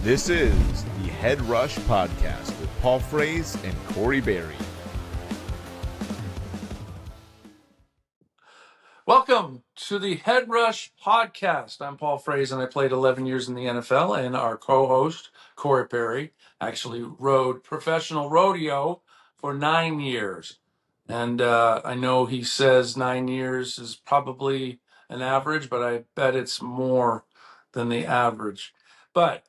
This is the HeadRush Podcast with Paul Frase and Corey Berry. Welcome to the HeadRush Podcast. I'm Paul Frase, and I played 11 years in the NFL, and our co-host, Corey Berry, actually rode professional rodeo for 9 years. And I know he says 9 years is probably an average, but I bet it's more than the average. But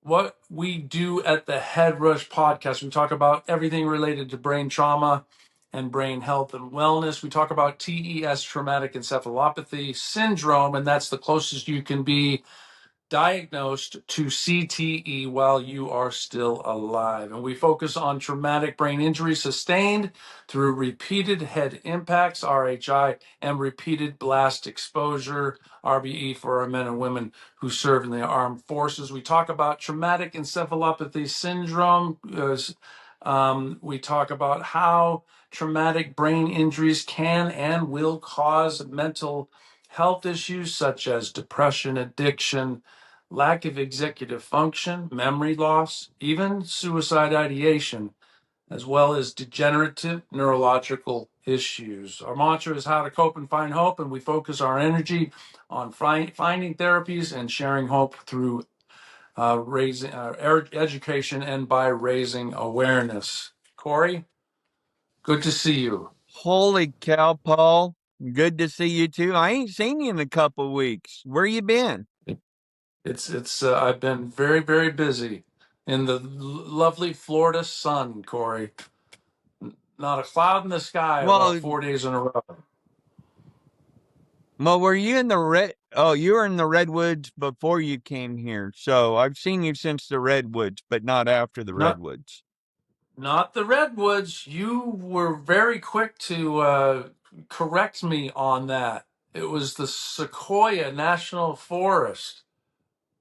what we do at the HeadRush Podcast, we talk about everything related to brain trauma and brain health and wellness. We talk about TES, traumatic encephalopathy syndrome, and that's the closest you can be diagnosed to CTE while you are still alive. And we focus on traumatic brain injury sustained through repeated head impacts, RHI, and repeated blast exposure, RBE, for our men and women who serve in the armed forces. We talk about traumatic encephalopathy syndrome. We talk about how traumatic brain injuries can and will cause mental health issues such as depression, addiction, lack of executive function, memory loss, even suicide ideation, as well as degenerative neurological issues. Our mantra is how to cope and find hope, and we focus our energy on finding therapies and sharing hope through raising education and by raising awareness. Corey, good to see you. Holy cow, Paul. Good to see you too. I ain't seen you in a couple weeks. Where you been? It's I've been very, very busy in the lovely Florida sun, Corey. Not a cloud in the sky about 4 days in a row. Well, were you in the you were in the Redwoods before you came here. So I've seen you since the Redwoods, but not after the Redwoods. Not the Redwoods. You were very quick to correct me on that. It was the Sequoia National Forest.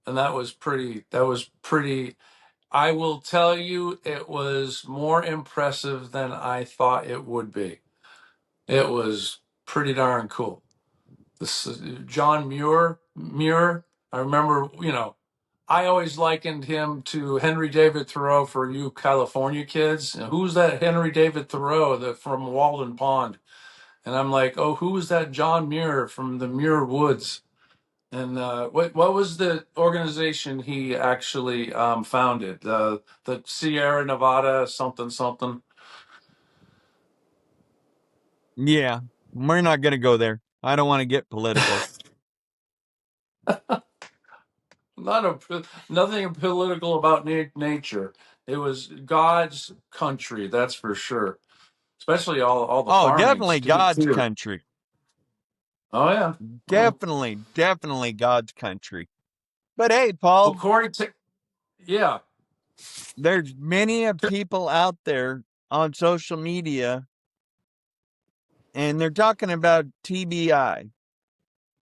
And that was pretty, I will tell you, it was more impressive than I thought it would be. It was pretty darn cool. This John Muir, I remember, I always likened him to Henry David Thoreau for you California kids. And who's that Henry David Thoreau from Walden Pond? And I'm like, oh, who's that John Muir from the Muir Woods? And what was the organization he actually founded? The Sierra Nevada something. Yeah, we're not going to go there. I don't want to get political. Nothing political about nature. It was God's country, that's for sure. Especially all the farming. Definitely God's country. Oh, yeah. Definitely God's country. But hey, Paul. Well, Corey, yeah. There's many people out there on social media, and they're talking about TBI.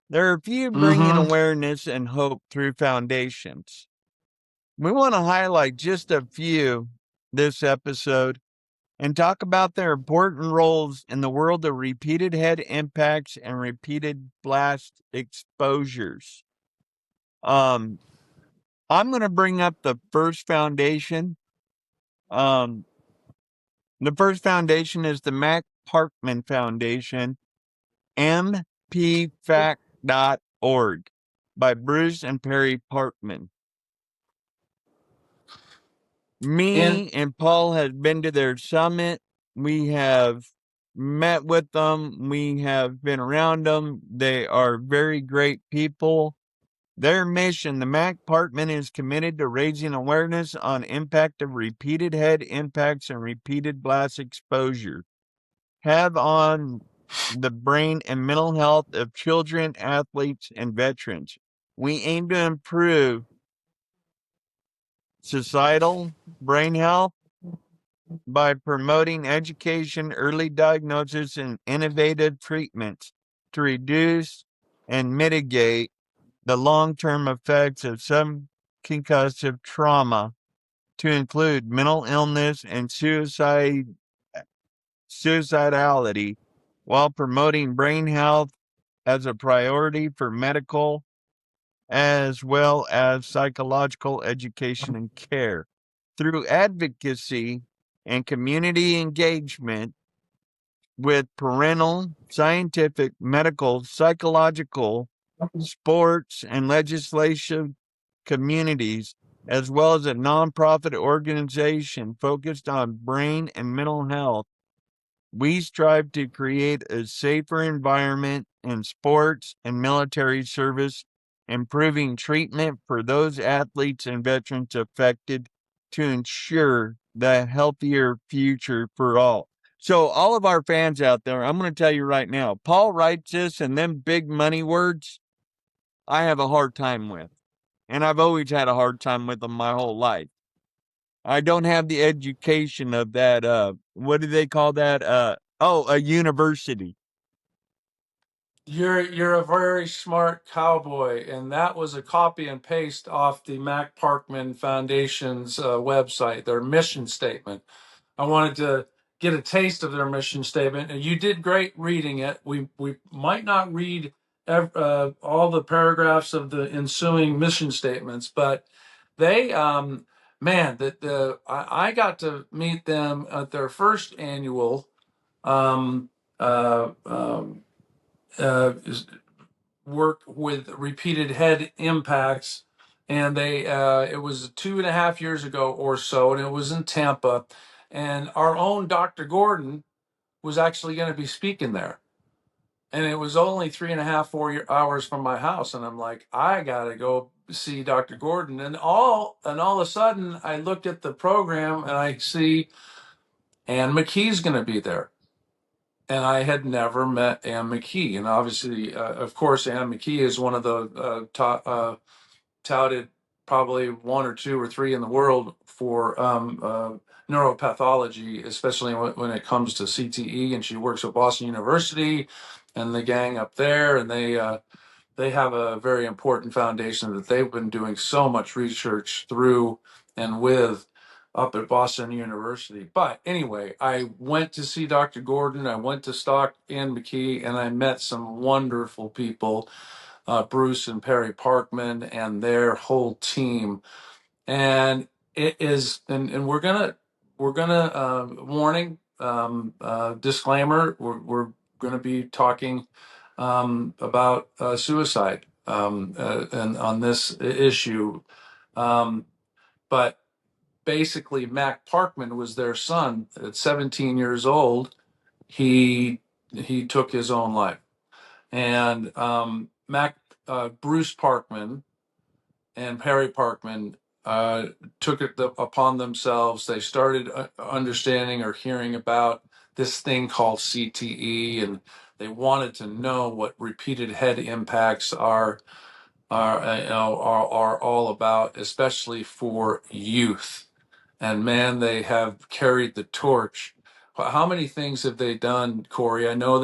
There are a few bringing awareness and hope through foundations. We want to highlight just a few this episode and talk about their important roles in the world of repeated head impacts and repeated blast exposures. I'm going to bring up the first foundation. The first foundation is the Mac Parkman Foundation, mpfac.org, by Bruce and Perry Parkman. Me and Paul have been to their summit. We have met with them. We have been around them. They are very great people. Their mission, the Mac Parkman, is committed to raising awareness on impact of repeated head impacts and repeated blast exposure have on the brain and mental health of children, athletes, and veterans. We aim to improve societal brain health by promoting education, early diagnosis, and innovative treatments to reduce and mitigate the long-term effects of some concussive trauma, to include mental illness and suicidality, while promoting brain health as a priority for medical as well as psychological education and care. Through advocacy and community engagement with parental, scientific, medical, psychological, sports, and legislative communities, as well as a nonprofit organization focused on brain and mental health, we strive to create a safer environment in sports and military service, improving treatment for those athletes and veterans affected to ensure the healthier future for all. So, all of our fans out there, I'm going to tell you right now, Paul writes this, and them big money words, I have a hard time with. And I've always had a hard time with them my whole life. I don't have the education of that, what do they call that? A university. You're a very smart cowboy, and that was a copy and paste off the Mac Parkman Foundation's website, their mission statement. I wanted to get a taste of their mission statement, and you did great reading it. We might not read all the paragraphs of the ensuing mission statements, but they man, I got to meet them at their first annual um, uh, um, work with repeated head impacts, and they it was 2.5 years ago or so, and it was in Tampa, and our own Dr. Gordon was actually going to be speaking there, and it was only 3.5 4 hours from my house, and I'm like, I gotta go see Dr. Gordon, and all of a sudden I looked at the program and I see Ann McKee's going to be there. And I had never met Ann McKee. And obviously, of course, Ann McKee is one of the touted, probably one or two or three in the world for neuropathology, especially when it comes to CTE. And she works at Boston University and the gang up there. And they have a very important foundation that they've been doing so much research through and with up at Boston University. But anyway, I went to see Dr. Gordon. I went to Stock Ann McKee, and I met some wonderful people, Bruce and Perry Parkman and their whole team. And it is, and we're gonna warning, disclaimer, we're gonna be talking about suicide and on this issue. But basically, Mac Parkman was their son. At 17 years old, he took his own life. And Bruce Parkman and Perry Parkman took it upon themselves. They started understanding or hearing about this thing called CTE, and they wanted to know what repeated head impacts are all about, especially for youth. And man, they have carried the torch. How many things have they done, Corey? I know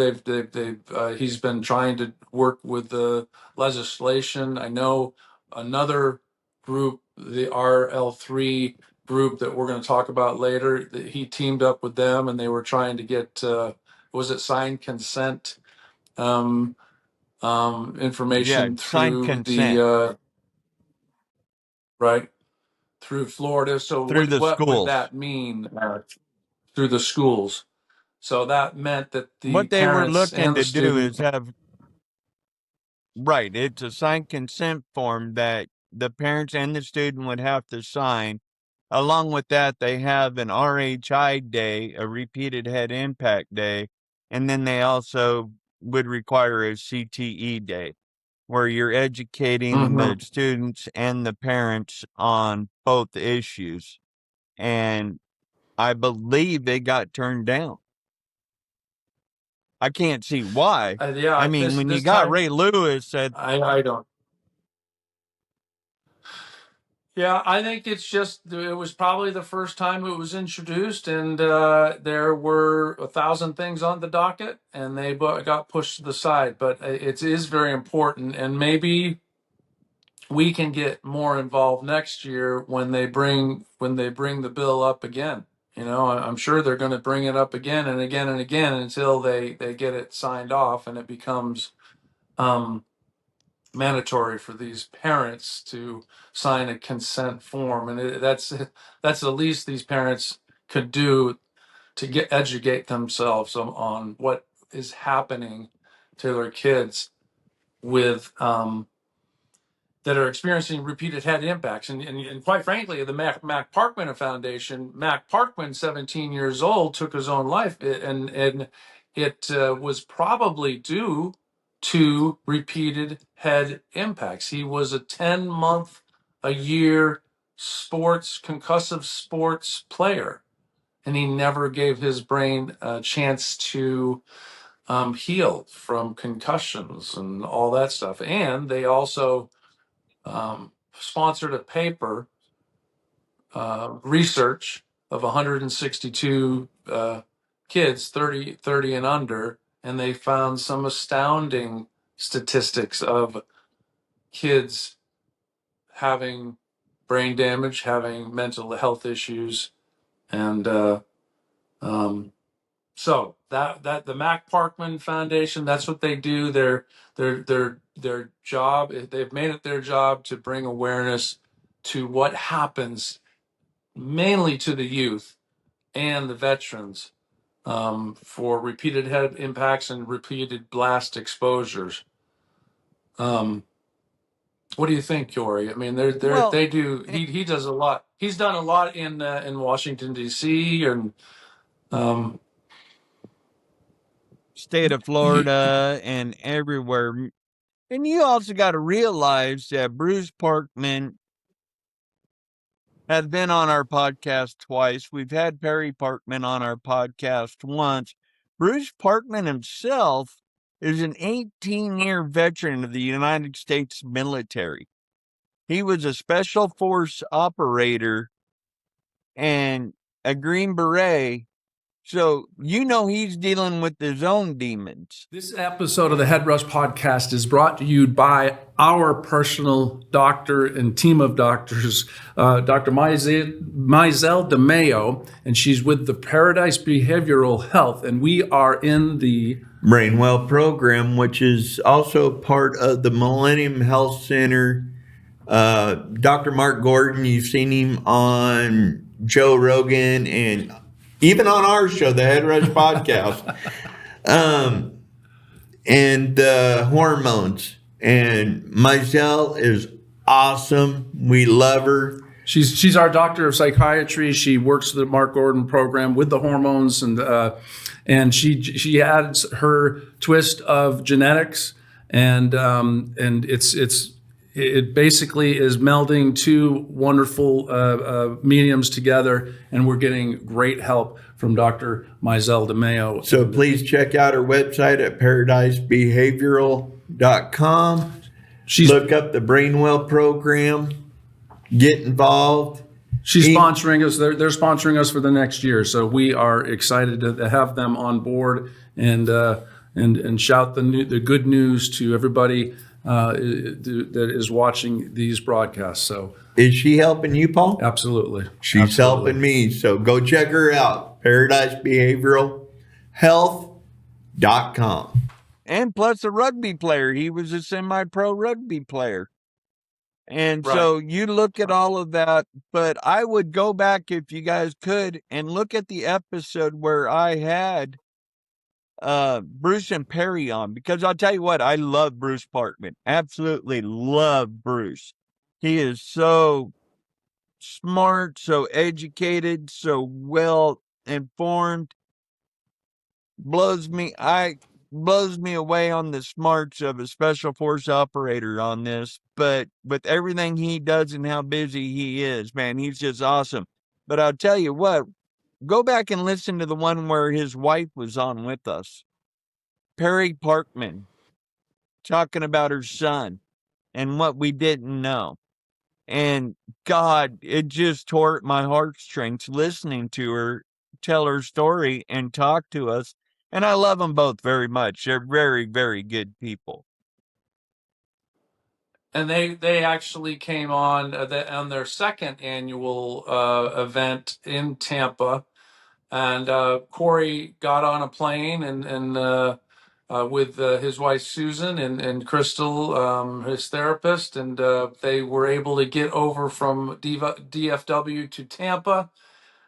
he's been trying to work with the legislation. I know another group, the RL3 group that we're going to talk about later, that he teamed up with them, and they were trying to get, was it signed consent Yeah, information signed through consent right, through Florida. So through the what would schools. that mean through the schools? So that meant that the What they were parents looking and the to do is student. have, right, it's a signed consent form that the parents and the student would have to sign. Along with that, they have an RHI day, a repeated head impact day, and then they also would require a CTE day where you're educating the Mhm. students and the parents on both issues. And I believe they got turned down. I can't see why. I Yeah, mean, when you this got time Ray Lewis at, I don't. Yeah, I think it's just it was probably the first time it was introduced, and there were 1,000 things on the docket, and they got pushed to the side. But it is very important, and maybe we can get more involved next year when they bring the bill up again. You know, I'm sure they're going to bring it up again and again and again until they get it signed off and it becomes um, mandatory for these parents to sign a consent form, and that's the least these parents could do to educate themselves on what is happening to their kids with that are experiencing repeated head impacts. And quite frankly, the Mac Parkman Foundation, Mac Parkman, 17 years old, took his own life, and it was probably due to repeated head impacts. He was a 10-month-a-year concussive sports player, and he never gave his brain a chance to heal from concussions and all that stuff. And they also sponsored a paper research of 162 kids, 30 and under, and they found some astounding statistics of kids having brain damage, having mental health issues, and so that the Mac Parkman Foundation, that's what they do. Their job, they've made it their job to bring awareness to what happens mainly to the youth and the veterans for repeated head impacts and repeated blast exposures. What do you think, Corey? I mean, Well, they do. He does a lot. He's done a lot in Washington D.C. and state of Florida and everywhere. And you also got to realize that Bruce Parkman has been on our podcast twice. We've had Perry Parkman on our podcast once. Bruce Parkman himself is an 18-year veteran of the United States military. He was a special force operator and a Green Beret. So, he's dealing with his own demons. This episode of the HeadRush Podcast is brought to you by our personal doctor and team of doctors, Dr. Mizelle DeMayo, and she's with the Paradise Behavioral Health, and we are in the Brainwell program, which is also part of the Millennium Health Center. Dr. Mark Gordon, you've seen him on Joe Rogan and even on our show, the HeadRush Podcast, and hormones. And Mizelle is awesome. We love her. She's our doctor of psychiatry. She works the Mark Gordon program with the hormones, and she adds her twist of genetics, and it basically is melding two wonderful mediums together, and we're getting great help from Dr. Mizelle DeMayo. So please check out her website at paradisebehavioral.com. Look up the Brainwell program. Get involved. She's sponsoring us. They're sponsoring us for the next year, so we are excited to have them on board and shout the good news to everybody that is watching these broadcasts. So, is she helping you, Paul? Absolutely. She's helping me. So go check her out. ParadiseBehavioralHealth.com. And plus a rugby player. He was a semi-pro rugby player. And Right. So you look at all of that, but I would go back if you guys could and look at the episode where I had Bruce and Perry on, because I'll tell you what, I love Bruce Parkman. Absolutely love Bruce. He is so smart, so educated, so well informed. Blows me away on the smarts of a special force operator on this, but with everything he does and how busy he is, man, he's just awesome. But I'll tell you what, go back and listen to the one where his wife was on with us. Perry Parkman, talking about her son and what we didn't know. And God, it just tore at my heartstrings listening to her tell her story and talk to us. And I love them both very much. They're very, very good people. And they actually came on their second annual event in Tampa, and Corey got on a plane and with his wife Susan and Crystal, his therapist, and they were able to get over from DFW to Tampa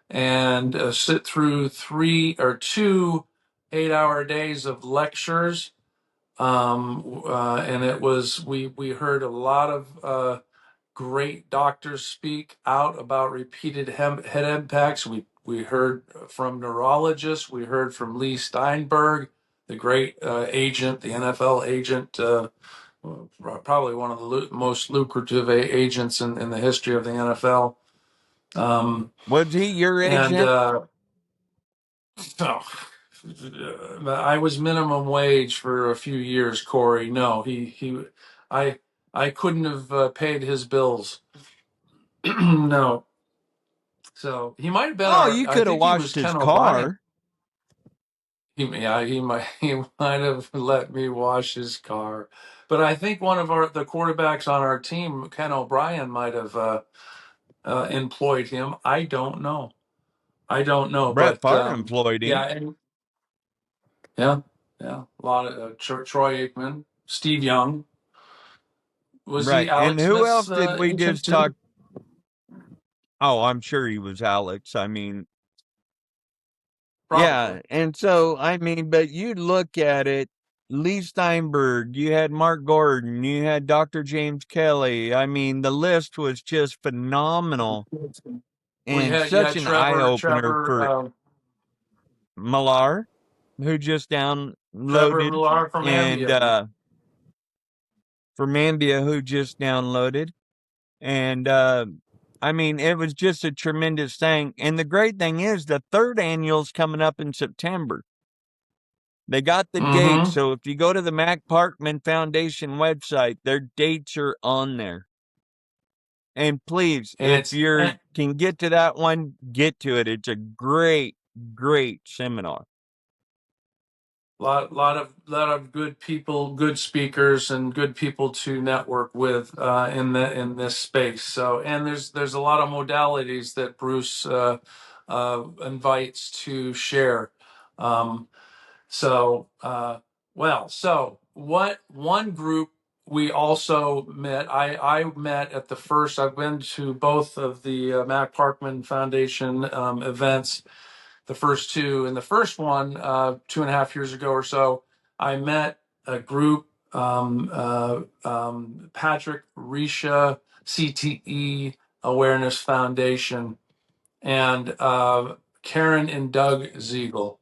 and sit through 2 8-hour days of lectures. And it was we heard a lot of great doctors speak out about repeated head impacts. We heard from neurologists. We heard from Lee Steinberg, the great agent, the NFL agent, probably one of the most lucrative agents in the history of the NFL. Was he your And agent? no, I was minimum wage for a few years, Corey. No, I, I couldn't have paid his bills. No. So he might have been Oh, you I could have think he was washed his Ken O'Brien. car. He might have let me wash his car. But I think one of the quarterbacks on our team, Ken O'Brien, might have employed him. I don't know. Brett But Favre employed yeah, him. and yeah, a lot of Troy Aikman, Steve Young. Was he Right. And Alex who else Smith's did we agent just too? talk? Oh, I'm sure he was Alex. I mean, Probably. yeah. And so, I mean, but you look at it, Lee Steinberg, you had Mark Gordon, you had Dr. James Kelly. I mean, the list was just phenomenal Well, and you such had an eye opener for Trevor Millar, who just downloaded, Millar from and Ambia. for Mambia, who just downloaded. And I mean, it was just a tremendous thing. And the great thing is, the third annual's coming up in September. They got the dates. Mm-hmm. So if you go to the Mac Parkman Foundation website, their dates are on there. And please, And if it's you can get to that one, get to it. It's a great, great seminar. lot of good people, good speakers, and good people to network with in this space. So, and there's a lot of modalities that Bruce invites to share. Um, so, so what one group we also met. I met at the first. I've been to both of the Mac Parkman Foundation events, the first two. And the first one, 2.5 years ago or so, I met a group, Patrick Risha CTE Awareness Foundation, and Karen and Doug Ziegel.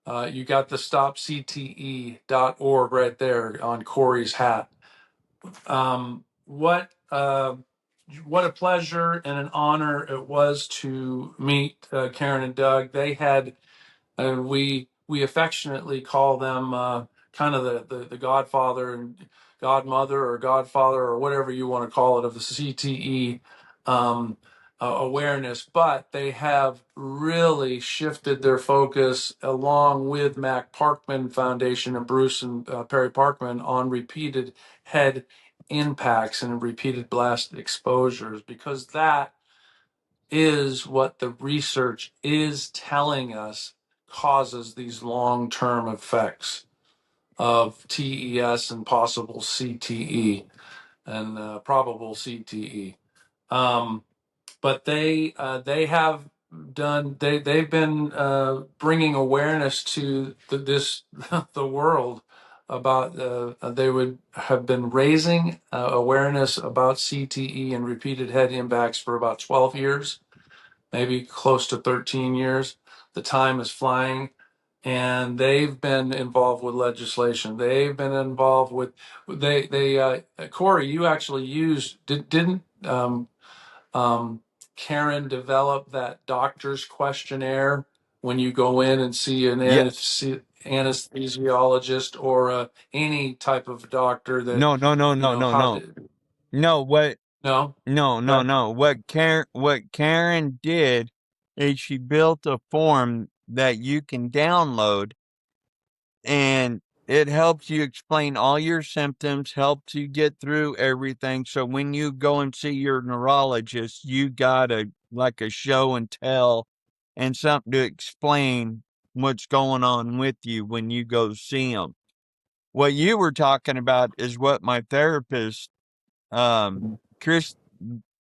You got the stopcte.org right there on Corey's hat. What a pleasure and an honor it was to meet Karen and Doug. They had, we affectionately call them kind of the godfather and godmother or godfather or whatever you want to call it of the CTE awareness, but they have really shifted their focus along with Mac Parkman Foundation and Bruce and Perry Parkman on repeated head impacts and repeated blast exposures, because that is what the research is telling us causes these long-term effects of TES and possible CTE and probable CTE. But they have done they've been bringing awareness to the world about they would have been raising awareness about CTE and repeated head impacts for about 12 years, maybe close to 13 years. The time is flying. And they've been involved with legislation. They've been involved with Corey, you actually didn't Karen develop that doctor's questionnaire when you go in and see an Yeah. anesthesiologist or any type of doctor that No, no, no, you no, know no, how no. to No, no. no, Okay. no. What Karen did is she built a form that you can download, and it helps you explain all your symptoms, helps you get through everything. So when you go and see your neurologist, you got like a show and tell and something to explain what's going on with you when you go see them. What you were talking about is what my therapist, Chris,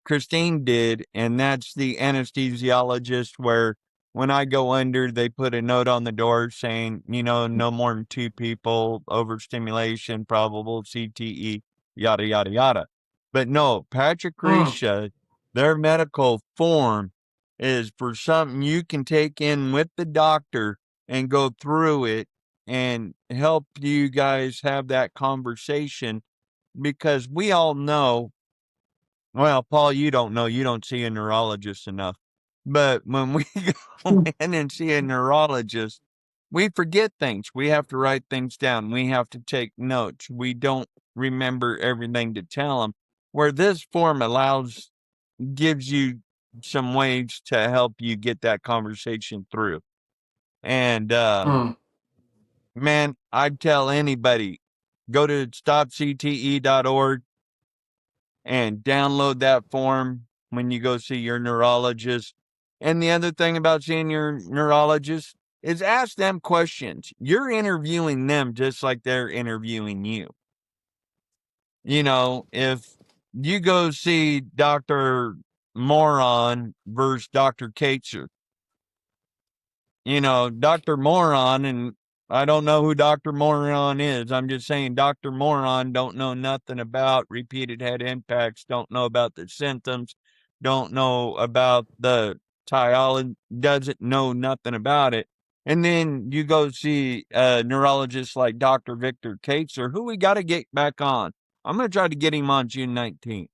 Christine did, and that's the anesthesiologist where when I go under, they put a note on the door saying, no more than 2 people, overstimulation, probable CTE, yada, yada, yada. But no, Patrick Mm, Risha, their medical form is for something you can take in with the doctor and go through it and help you guys have that conversation, because we all know, well, Paul, you don't know, you don't see a neurologist enough. But when we go in and see a neurologist, we forget things. We have to write things down. We have to take notes. We don't remember everything to tell them. Where this form gives you some ways to help you get that conversation through. And, mm. man, I'd tell anybody, go to stopcte.org and download that form when you go see your neurologist. And the other thing about seeing your neurologist is ask them questions. You're interviewing them just like they're interviewing you. If you go see Dr. Moron versus Dr. Kaitzer, Dr. Moron, and I don't know who Dr. Moron is. I'm just saying Dr. Moron don't know nothing about repeated head impacts, don't know about the symptoms, don't know about the tiology, doesn't know nothing about it. And then you go see a neurologist like Dr. Victor Kaitzer, who we got to get back on. I'm going to try to get him on June 19th.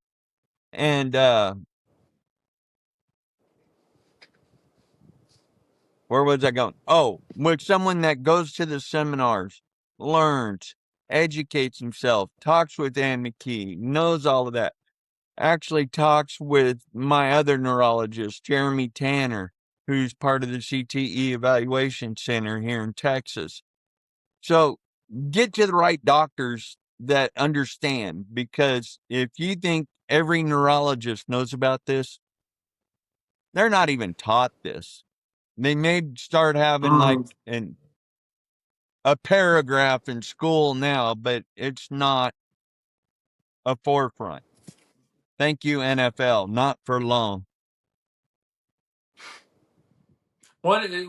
And where was I going? Oh, with someone that goes to the seminars, learns, educates himself, talks with Ann McKee, knows all of that, actually talks with my other neurologist, Jeremy Tanner, who's part of the CTE Evaluation Center here in Texas. So get to the right doctors that understand, because if you think every neurologist knows about this, they're not even taught this. They may start having like Mm. a paragraph in school now, but it's not a forefront. Thank you, NFL. Not for long. One of the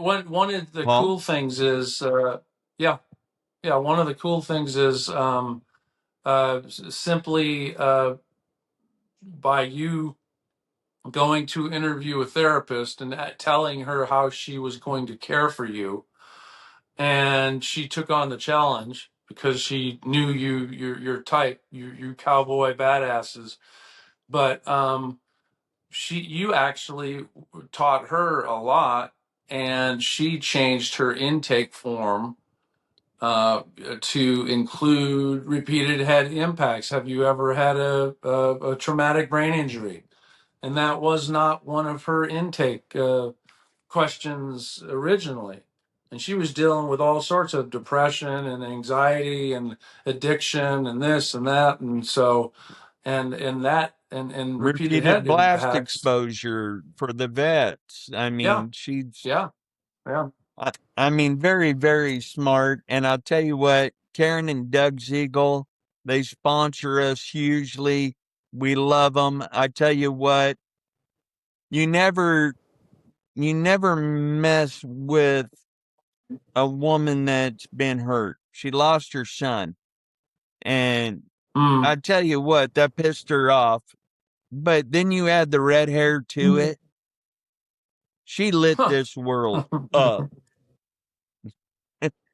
Paul? cool things is, one of the cool things is simply by you going to interview a therapist and telling her how she was going to care for you, and she took on the challenge because she knew your type, you cowboy badasses. But you actually taught her a lot, and she changed her intake form to include repeated head impacts. Have you ever had a traumatic brain injury? And that was not one of her intake questions originally. And she was dealing with all sorts of depression and anxiety and addiction and this and that. And so, and repeated Repeated head blast impacts. exposure for the vets. I Yeah, mean, she's, yeah, yeah. very, very smart. And I'll tell you what, Karen and Doug Ziegel, they sponsor us hugely. We love them. I tell you what, you never mess with a woman that's been hurt. She lost her son. And Mm. I tell you what, that pissed her off. But then you add the red hair to it. She lit this world up.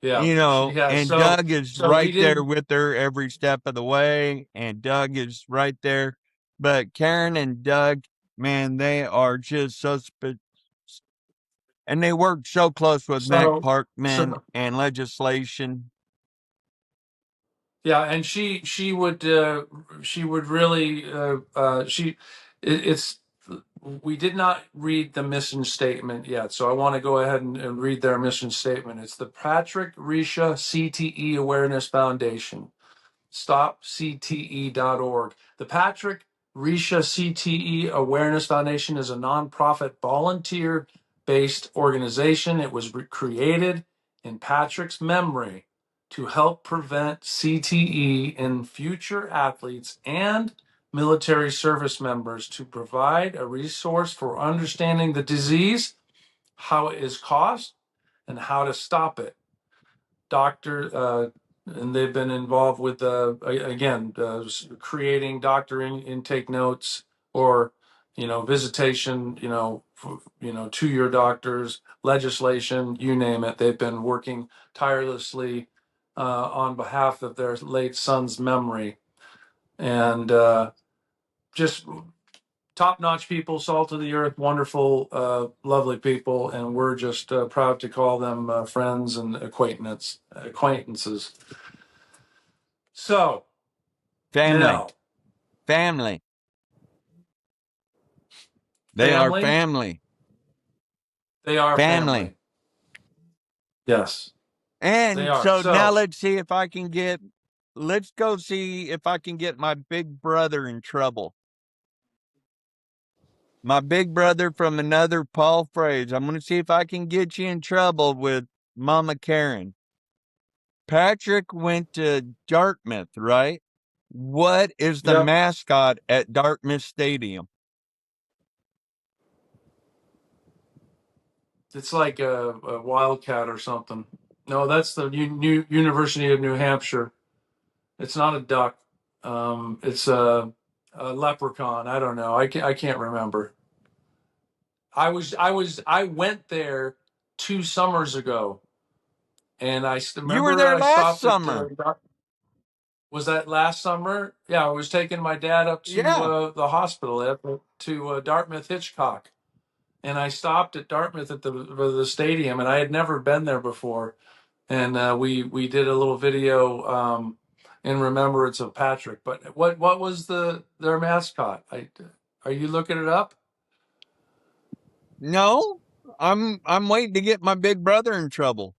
Yeah, yeah. And Doug is So we right there didn't. with her every step of the way. And Doug is right there. But Karen and Doug, man, they are just so and they work so close with Mac So, Parkman so and legislation. yeah, and she would really it's we did not read the mission statement yet, so I want to go ahead and read their mission statement. It's the Patrick Risha CTE Awareness Foundation. StopCTE.org. The Patrick Risha CTE Awareness Foundation is a nonprofit volunteer based organization. It was created in Patrick's memory to help prevent CTE in future athletes and military service members, to provide a resource for understanding the disease, how it is caused, and how to stop it. And they've been involved with creating doctor intake notes, or visitation, to your doctors, legislation, you name it. They've been working tirelessly on behalf of their late son's memory, and just top-notch people, salt of the earth, wonderful, lovely people, and we're just proud to call them friends and acquaintances. So, Family. now, Family. They are family, family. they are Family. family. Yes, they And are. so now So, let's go see if I can get my big brother in trouble. My big brother from another Paul Frase. I'm going to see if I can get you in trouble with Mama Karen. Patrick went to Dartmouth, right? What is the yep, mascot at Dartmouth Stadium? it's like a wildcat or something. No, that's the University of New Hampshire. It's not a duck. It's a leprechaun. I don't know. I can't remember. I went there 2 summers ago, and You were remember there I last stopped at. summer. Was that last summer? Yeah, I was taking my dad up to Yeah. the hospital to Dartmouth Hitchcock, and I stopped at Dartmouth at the stadium, and I had never been there before, and we did a little video in remembrance of Patrick. But what was their mascot? Are you looking it up? No, I'm waiting to get my big brother in trouble.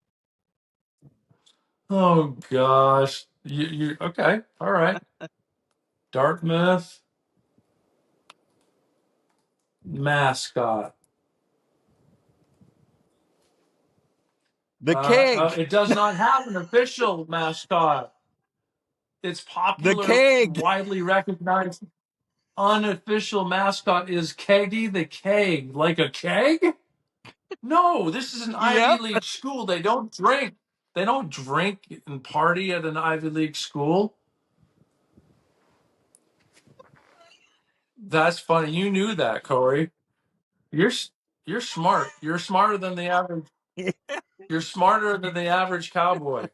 Oh gosh, you okay? All right, Dartmouth mascot. The keg. It does not have an official mascot. Its The popular, keg. widely recognized unofficial mascot is Keggy the Keg. Like a keg? No, this is an Ivy Yep. League school. They don't drink. They don't drink and party at an Ivy League school. That's funny. You knew that, Corey. You're you're smart. You're smarter than the average. You're smarter than the average cowboy.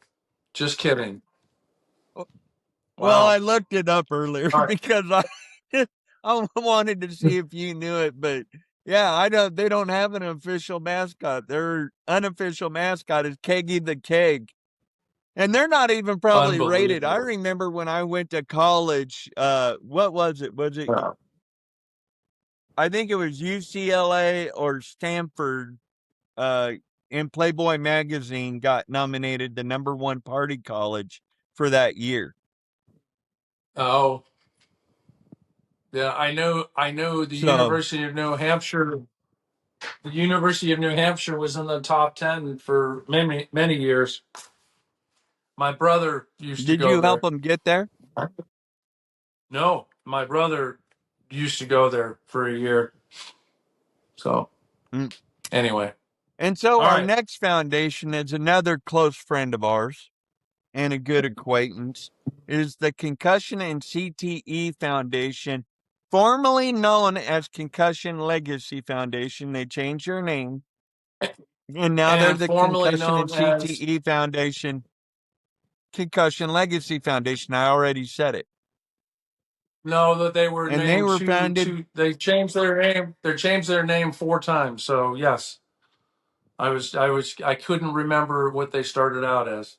Just kidding. Well, I Wow. looked it up earlier All right. because I wanted to see if you knew it, but yeah, they don't have an official mascot. Their unofficial mascot is Keggy the Keg. And they're not even probably rated. I Unbelievable. remember when I went to college, what was it? Yeah. I think it was UCLA or Stanford, uh, in Playboy magazine got nominated the #1 party college for that year. Oh, yeah. I know. The So University of New Hampshire. The University of New Hampshire was in the top 10 for many years. My brother used to did go you help there. them get there? No, my brother used to go there for a year. So Mm. anyway, And so all our right. next foundation is another close friend of ours and a good acquaintance, is the Concussion and CTE Foundation, formerly known as Concussion Legacy Foundation. They changed their name, and now they're And the formerly Concussion known and as CTE Foundation, Concussion Legacy Foundation. I already said it. no, that they were And they named were founded. they changed their name. They changed their name 4 times. So yes, I couldn't remember what they started out as.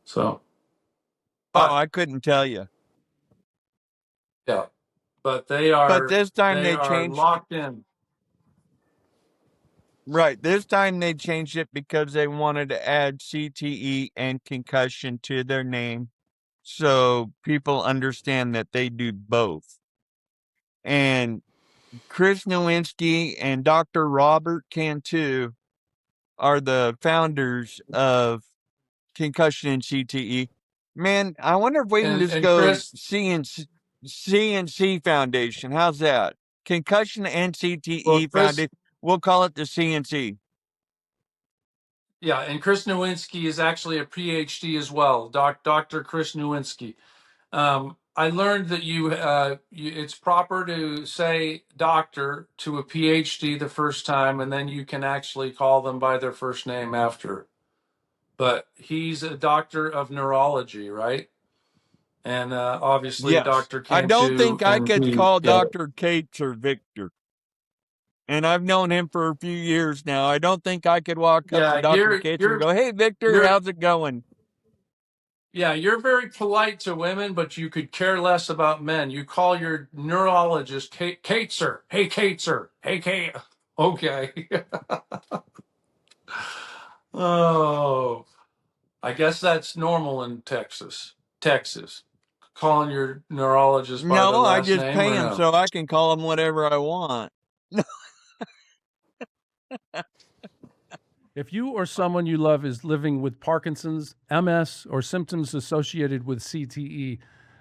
So, Oh, but I couldn't tell you. yeah, but But this time they they are changed. locked in. Right. This time they changed it because they wanted to add CTE and concussion to their name so people understand that they do both. And Chris Nowinski and Dr. Robert Cantu are the founders of concussion and CTE. Man, I wonder if we can just And go Chris, CNC Foundation. How's that? Concussion and well, CTE Chris, Foundation. We'll call it the CNC. yeah, and Chris Nowinski is actually a PhD as well, Dr. Chris Nowinski. I learned that it's proper to say doctor to a PhD the first time, and then you can actually call them by their first name after. But he's a doctor of neurology, right? And obviously, Yes. Dr. I don't Cantu, think I and could he, call yeah, Dr. Cates or Victor. And I've known him for a few years now. I don't think I could walk up to yeah, Dr. Cates and go, "Hey, Victor, you're, how's it going?" yeah, you're very polite to women, but you could care less about men. You call your neurologist Kateser. Hey, Kateser. Hey, Kate. Okay. Oh, I guess that's normal in Texas. Texas. Calling your neurologist by their No, I last just name pay or him no? so I can call him whatever I want. If you or someone you love is living with Parkinson's, MS, or symptoms associated with CTE,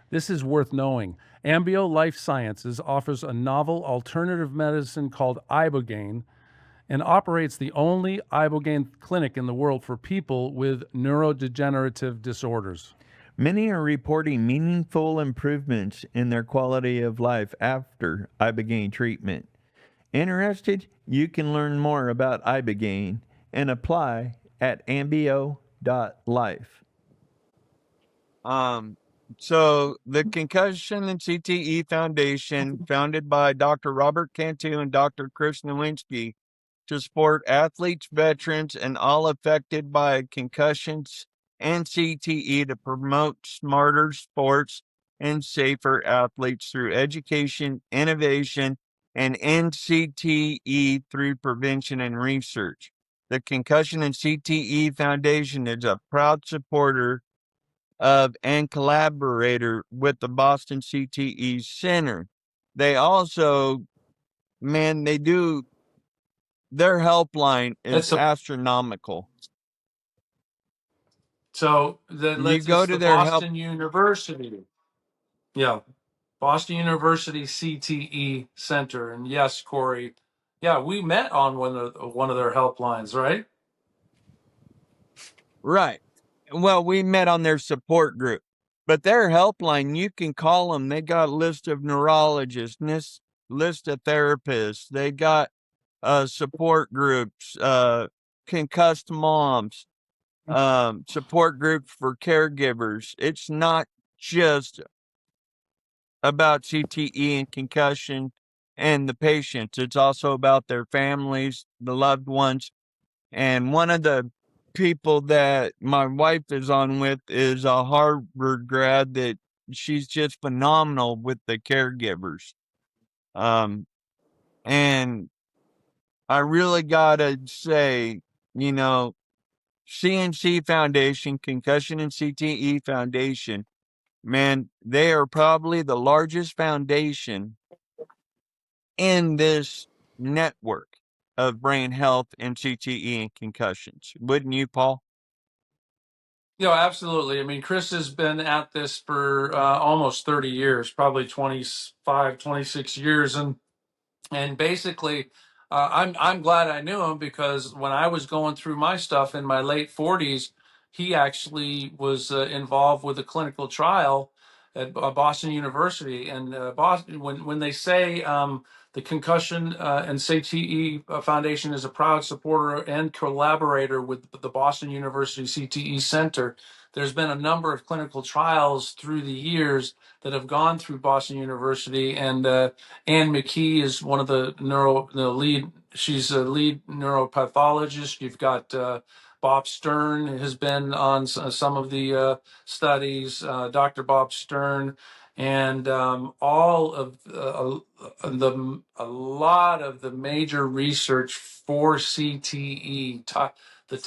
this is worth knowing. Ambio Life Sciences offers a novel alternative medicine called Ibogaine and operates the only Ibogaine clinic in the world for people with neurodegenerative disorders. Many are reporting meaningful improvements in their quality of life after Ibogaine treatment. Interested? You can learn more about Ibogaine and apply at ambio.life. So the Concussion and CTE Foundation, founded by Dr. Robert Cantu and Dr. Chris Nowinski, to support athletes, veterans, and all affected by concussions and CTE to promote smarter sports and safer athletes through education, innovation, and end CTE through prevention and research. The Concussion and CTE Foundation is a proud supporter of and collaborator with the Boston CTE Center. They also, man, they do their helpline is It's a astronomical. so You go it's to the their help, Boston University. Yeah, Boston University CTE Center. And yes, Corey, yeah, we met on one of their helplines, right? right? Well, we met on their support group, but their helpline, you can call them. They got a list of neurologists, list of therapists. They got support groups, concussed moms, support groups for caregivers. It's not just about CTE and concussion and the patients. It's also about their families, the loved ones. And one of the people that my wife is on with is a Harvard grad that she's just phenomenal with the caregivers. And I really gotta say, you know, CNC Foundation, Concussion and CTE Foundation, man, they are probably the largest foundation in this network of brain health and CTE and concussions. Wouldn't you, Paul? Absolutely. I mean, Chris has been at this for almost 30 years, probably 25, 26 years. And basically, I'm glad I knew him because when I was going through my stuff in my late 40s, he actually was involved with a clinical trial at Boston University. And Boston, when they say the Concussion and CTE Foundation is a proud supporter and collaborator with the Boston University CTE Center, there's been a number of clinical trials through the years that have gone through Boston University, and Ann McKee is one of the lead. She's a lead neuropathologist. You've got Bob Stern has been on some of the studies. Dr. Bob Stern, and all of a lot of the major research for CTE. The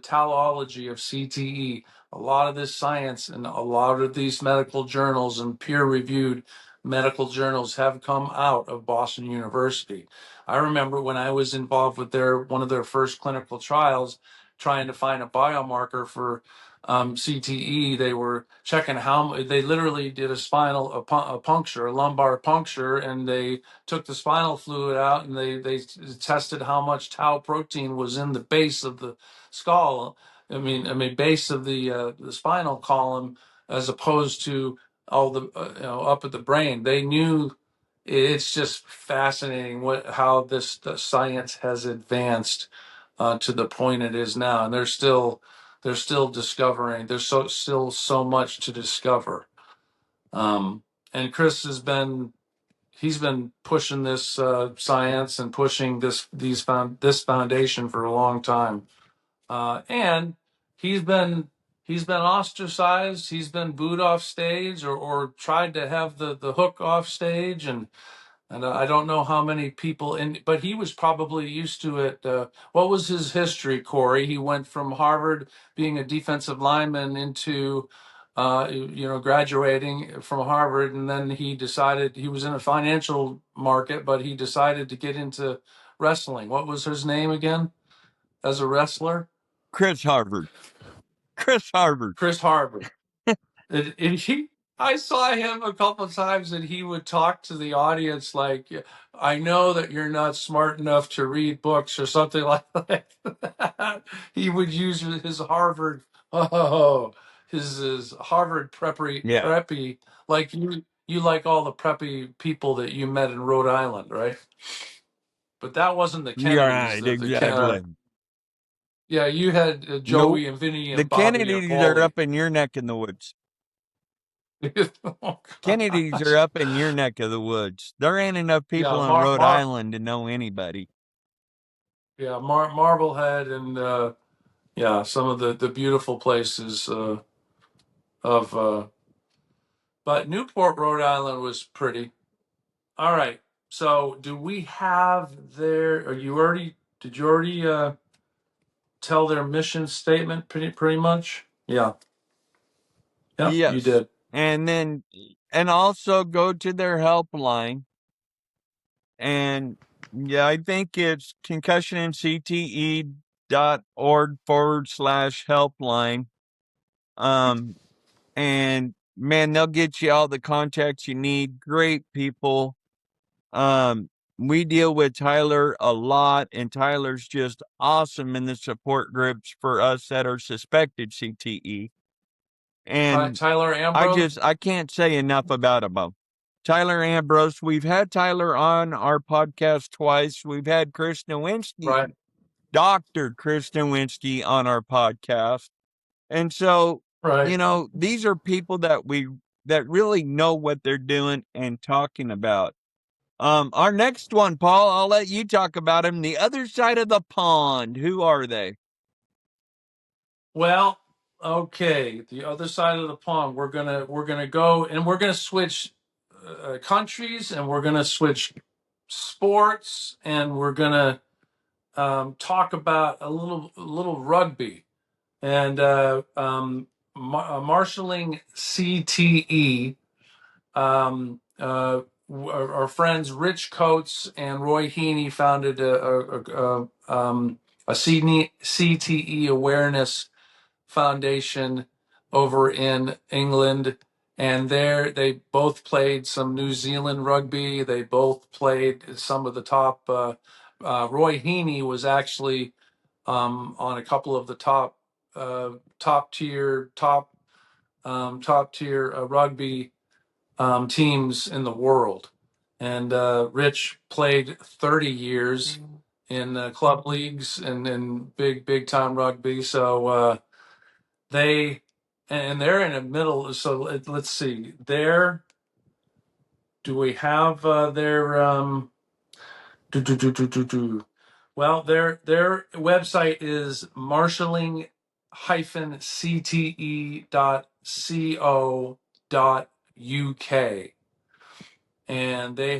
talology of CTE. A lot of this science and a lot of these medical journals and peer-reviewed medical journals have come out of Boston University. I remember when I was involved with one of their first clinical trials, trying to find a biomarker for CTE. They were checking they literally did a puncture, a lumbar puncture, and they took the spinal fluid out, and they tested how much tau protein was in the base of the skull. Base of the spinal column, as opposed to all the up at the brain. They knew. It's just fascinating how the science has advanced to the point it is now, and they're still discovering. There's still so much to discover. And Chris he's been pushing this science and pushing this foundation for a long time, and he's been ostracized. He's been booed off stage, or tried to have the hook off stage, and I don't know how many people but he was probably used to it. What was his history, Corey? He went from Harvard being a defensive lineman into, graduating from Harvard, and then he decided he was in a financial market, but he decided to get into wrestling. What was his name again as a wrestler? Chris Harvard. Chris Harvard. Chris Harvard. I saw him a couple of times, and he would talk to the audience like, "I know that you're not smart enough to read books," or something like that. He would use his Harvard, his Harvard preppy, like you like all the preppy people that you met in Rhode Island, right? But that wasn't the Kennedys. Right, exactly. Yeah, you had Joey and Vinny and the Bobby Kennedys and are up in your neck in the woods. Kennedys are up in your neck of the woods. There ain't enough people in Rhode Island to know anybody. Yeah, Marblehead and some of the beautiful places but Newport, Rhode Island was pretty. All right. So do we have did you already tell their mission statement pretty much? Yeah. Yeah, yes. You did. And also go to their helpline. And yeah, I think it's concussionandcte.org/helpline. And man, they'll get you all the contacts you need. Great people. We deal with Tyler a lot, and Tyler's just awesome in the support groups for us that are suspected CTE. And Tyler Ambrose? I can't say enough about him. Tyler Ambrose, we've had Tyler on our podcast twice. We've had Chris Nowinski, right. Dr. Chris Nowinski, on our podcast. And so, these are people that really know what they're doing and talking about. Our next one, Paul, I'll let you talk about him. The other side of the pond. Who are they? Well, okay, the other side of the pond. We're gonna go, and we're gonna switch countries, and we're gonna switch sports, and we're gonna talk about a little rugby, and marshalling CTE. Our friends Rich Coates and Roy Heaney founded a CTE Awareness Foundation over in England, and there they both played some New Zealand rugby. They both played some of the top. Roy Heaney was actually on a couple of the top tier rugby teams in the world, and Rich played 30 years in club leagues and in big time rugby. So they're in the middle. So let's see. Do we have their Well, their website is marshalling-cte.co.uk, and they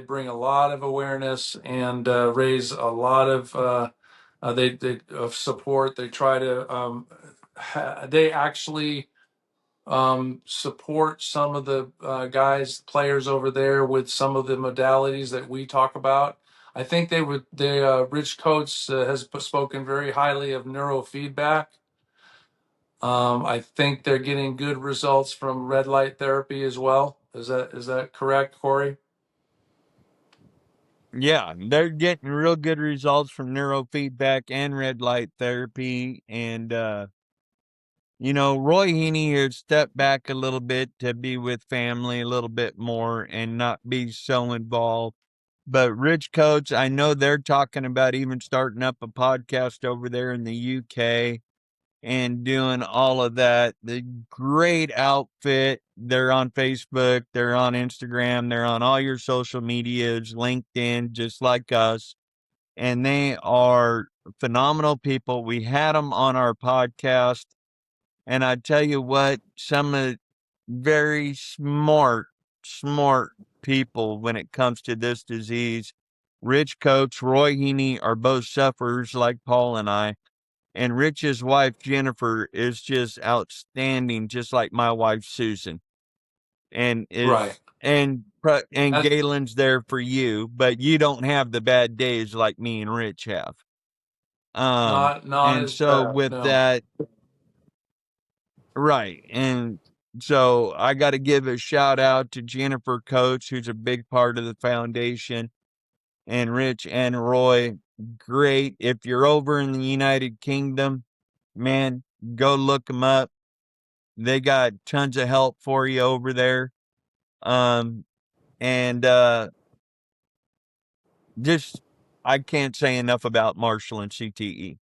bring a lot of awareness and raise a lot of of support. They try to they actually support some of the players over there with some of the modalities that we talk about. I think Rich Coates has spoken very highly of neurofeedback. I think they're getting good results from red light therapy as well. Is that correct, Corey? Yeah, they're getting real good results from neurofeedback and red light therapy. And, Roy Heaney has stepped back a little bit to be with family a little bit more and not be so involved. But Rich Coates, I know they're talking about even starting up a podcast over there in the UK and doing all of that. The great outfit. They're on Facebook, they're on Instagram, they're on all your social medias, LinkedIn, just like us. And they are phenomenal people. We had them on our podcast. And I tell you what, some of very smart people when it comes to this disease. Rich Coates, Roy Heaney are both sufferers like Paul and I. And Rich's wife, Jennifer, is just outstanding, just like my wife, Susan. And Right. and Galen's there for you, but you don't have the bad days like me and Rich have. Not And as so bad. with No. that, right. And so I got to give a shout out to Jennifer Coates, who's a big part of the foundation, and Rich and Roy. Great. If you're over in the United Kingdom, man, go look them up. They got tons of help for you over there. And just, I can't say enough about Marshall and CTE.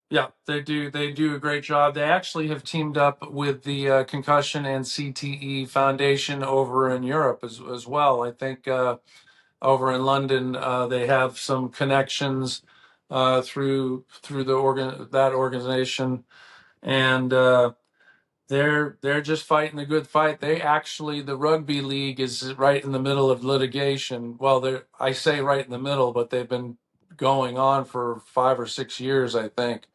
Yeah, they do a great job. They actually have teamed up with the Concussion and CTE Foundation over in Europe as well. I think over in London they have some connections through that organization, and they're just fighting a good fight. The rugby league is right in the middle of litigation. Well, I say right in the middle, but they've been going on for 5 or 6 years, I think,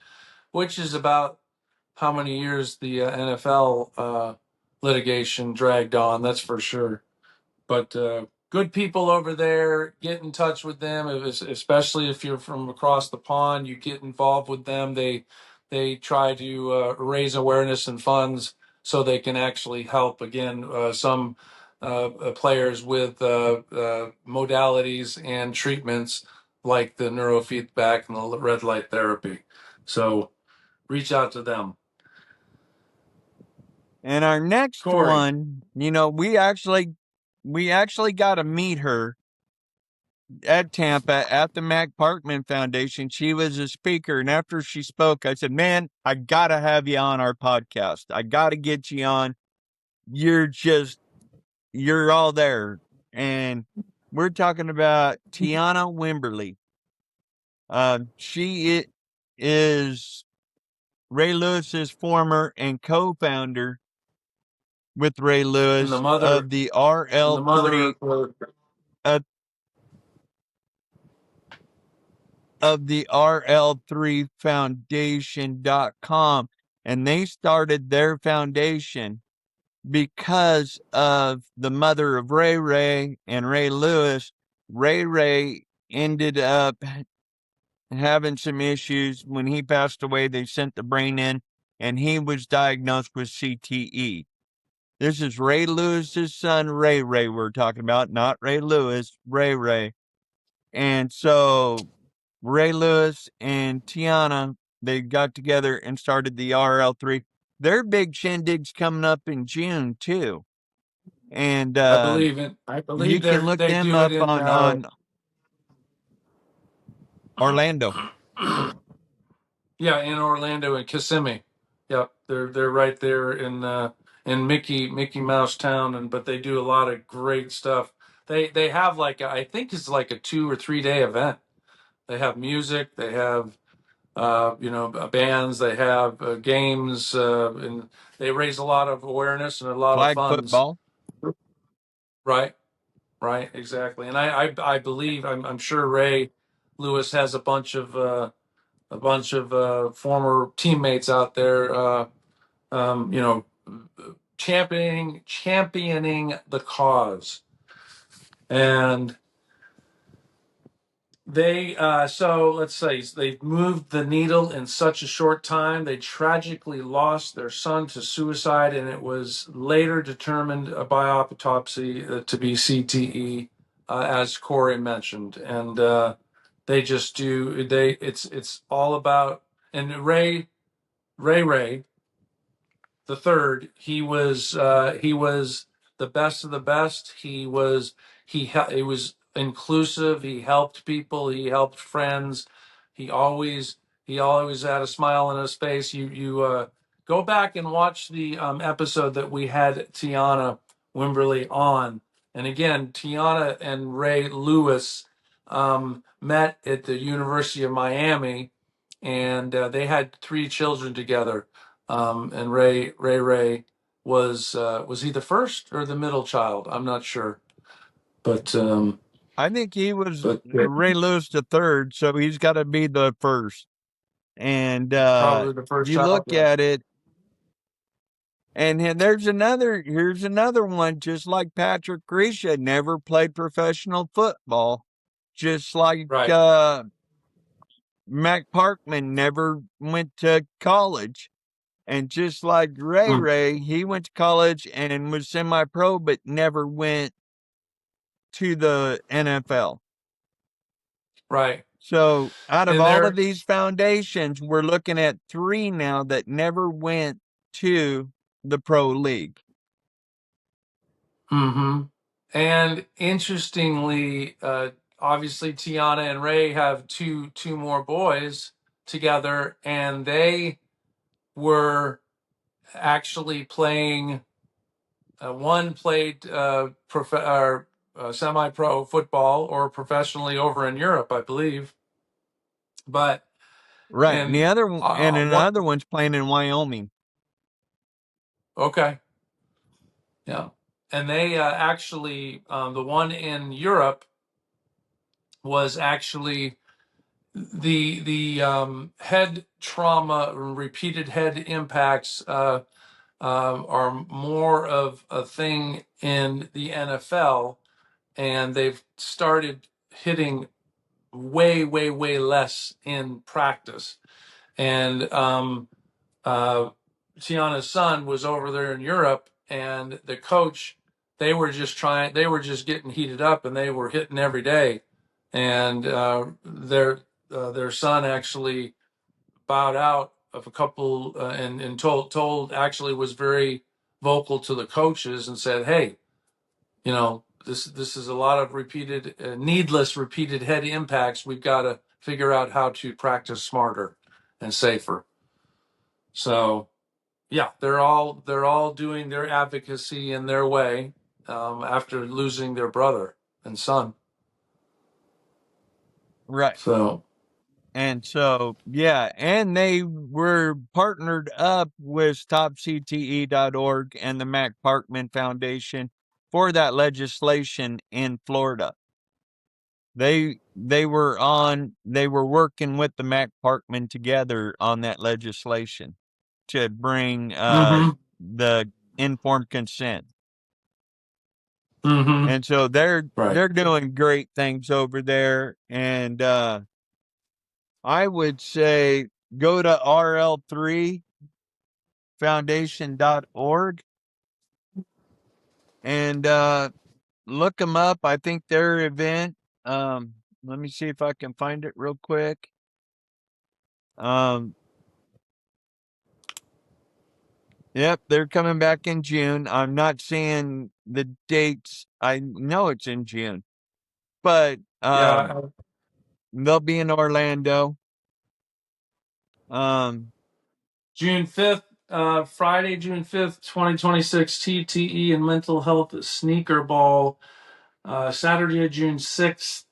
which is about how many years the NFL litigation dragged on. That's for sure. But good people over there. Get in touch with them, especially if you're from across the pond. You get involved with them. They try to raise awareness and funds so they can actually help again some players with modalities and treatments like the neurofeedback and the red light therapy. So reach out to them. And our next Corey. one, we actually got to meet her at Tampa at the Mac Parkman Foundation. She was a speaker. And after she spoke, I said, man, I got to have you on our podcast. I got to get you on. You're all there. And we're talking about Tiana Wimberly. She is Ray Lewis's former and co-founder with Ray And the Lewis mother of the and the mother RL3 of of the RL3 Foundation.com. And they started their foundation because of the mother of Ray and Ray Lewis. Ray ended up having some issues. When he passed away, they sent the brain in and he was diagnosed with CTE. This is Ray Lewis's son, Ray we're talking about, not Ray Lewis, Ray. And so Ray Lewis and Tiana, they got together and started the RL3. Their big shindig's coming up in June too. And I believe you can look they them do it up in on Orlando. yeah, in Orlando and Kissimmee. Yep, they're right there in Mickey Mouse Town, but they do a lot of great stuff. They have I think it's like a 2 or 3 day event. They have music, they have bands, they have games, and they raise a lot of awareness and a lot of Flag funds. football. Right. Right, exactly, and I believe I'm sure Ray Lewis has a bunch of former teammates out there, championing the cause, and They so let's say they moved the needle in such a short time. They tragically lost their son to suicide, and it was later determined by autopsy to be CTE, as Corey mentioned. And they just do they. It's all about. And Ray the third, he was the best of the best. He was inclusive. He helped people. He helped friends. He always he always had a smile on his face. You go back and watch the episode that we had Tiana Wimberly on. And again, Tiana and Ray Lewis met at the University of Miami, and they had 3 children together. And Ray was he the first or the middle child? I'm not sure, but I think he was but Ray Lewis the third, so he's got to be the first. And probably the first you child. look at it, and here's another one, just like Patrick Risha, never played professional football, just like Right. Mac Parkman never went to college. And just like Ray, he went to college and was semi-pro, but never went to the NFL. Right. So out of And all there, of these foundations, we're looking at 3 now that never went to the pro league. and interestingly, obviously Tiana and Ray have two more boys together, and they were actually playing. One played semi-pro football or professionally over in Europe, I believe. But Right. And and the other one, and what? another one's playing in Wyoming. Okay, yeah. And they actually the one in Europe was actually the head trauma, repeated head impacts are more of a thing in the NFL, and they've started hitting way less in practice. And Tiana's son was over there in Europe, and the coach, they were just getting heated up, and they were hitting every day. And their son actually bowed out of a couple, and told actually was very vocal to the coaches and said, "Hey, this is a lot of needless repeated head impacts. We've got to figure out how to practice smarter and safer." So yeah, they're all doing their advocacy in their way after losing their brother and son. Right. So And so, yeah, and they were partnered up with StopCTE.org and the Mac Parkman Foundation for that legislation in Florida. They were working with the Mac Parkman together on that legislation to bring the informed consent. And so they're doing great things over there. And I would say go to RL3 Foundation.org and look them up. I think their event, let me see if I can find it real quick. Yep, they're coming back in June. I'm not seeing the dates. I know it's in June, but yeah, they'll be in Orlando. June 5th, Friday, June 5th, 2026, TTE and Mental Health Sneaker Ball. Saturday, June 6th,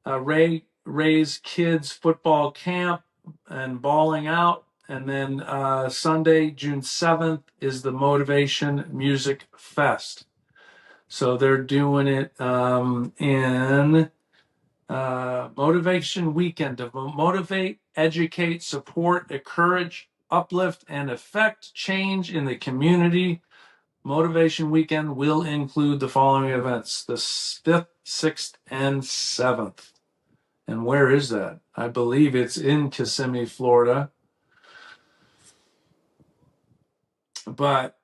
Ray's Kids Football Camp and Balling Out. And then Sunday, June 7th, is the Motivation Music Fest. So they're doing it in Motivation Weekend to motivate, educate, support, encourage, uplift, and affect change in the community. Motivation Weekend will include the following events: the 5th, 6th, and 7th. And where is that? I believe it's in Kissimmee, Florida. But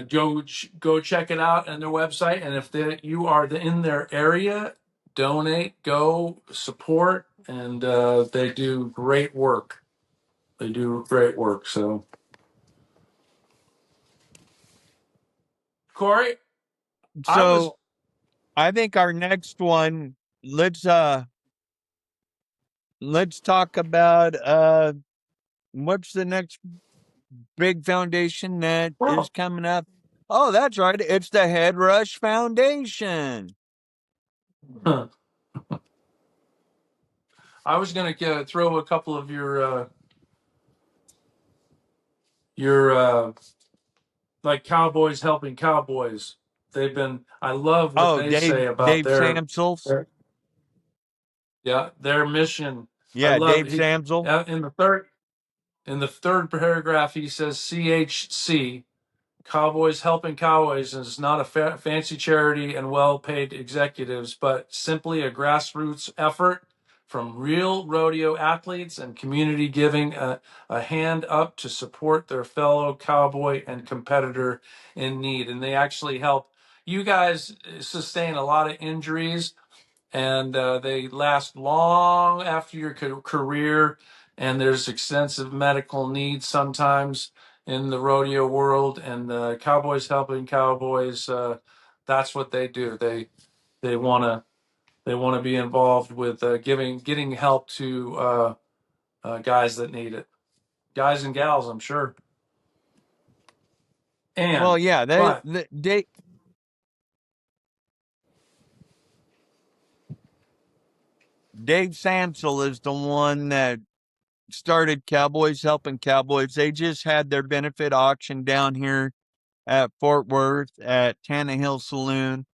go check it out on their website. And if you are in their area, donate, go support, and they do great work. They do great work. So, Corey, So I think our next one, let's talk about what's the next big foundation that is coming up? Oh, that's right. It's the HeadRush Foundation. I was going to throw a couple of your like Cowboys Helping Cowboys. I love what they say about Dave Samsel's. their mission. Yeah, Dave Samsel. In the third paragraph, he says CHC, Cowboys Helping Cowboys, is not a fancy charity and well-paid executives, but simply a grassroots effort from real rodeo athletes and community giving a hand up to support their fellow cowboy and competitor in need. And they actually help you guys sustain a lot of injuries, and they last long after your career, and there's extensive medical needs sometimes in the rodeo world, and the Cowboys Helping Cowboys, that's what they do. They want to be involved with getting help to guys that need it, guys and gals, I'm sure. And well, yeah, Dave Samsel is the one that started Cowboys Helping Cowboys. They just had their benefit auction down here at Fort Worth at Tannehill Saloon.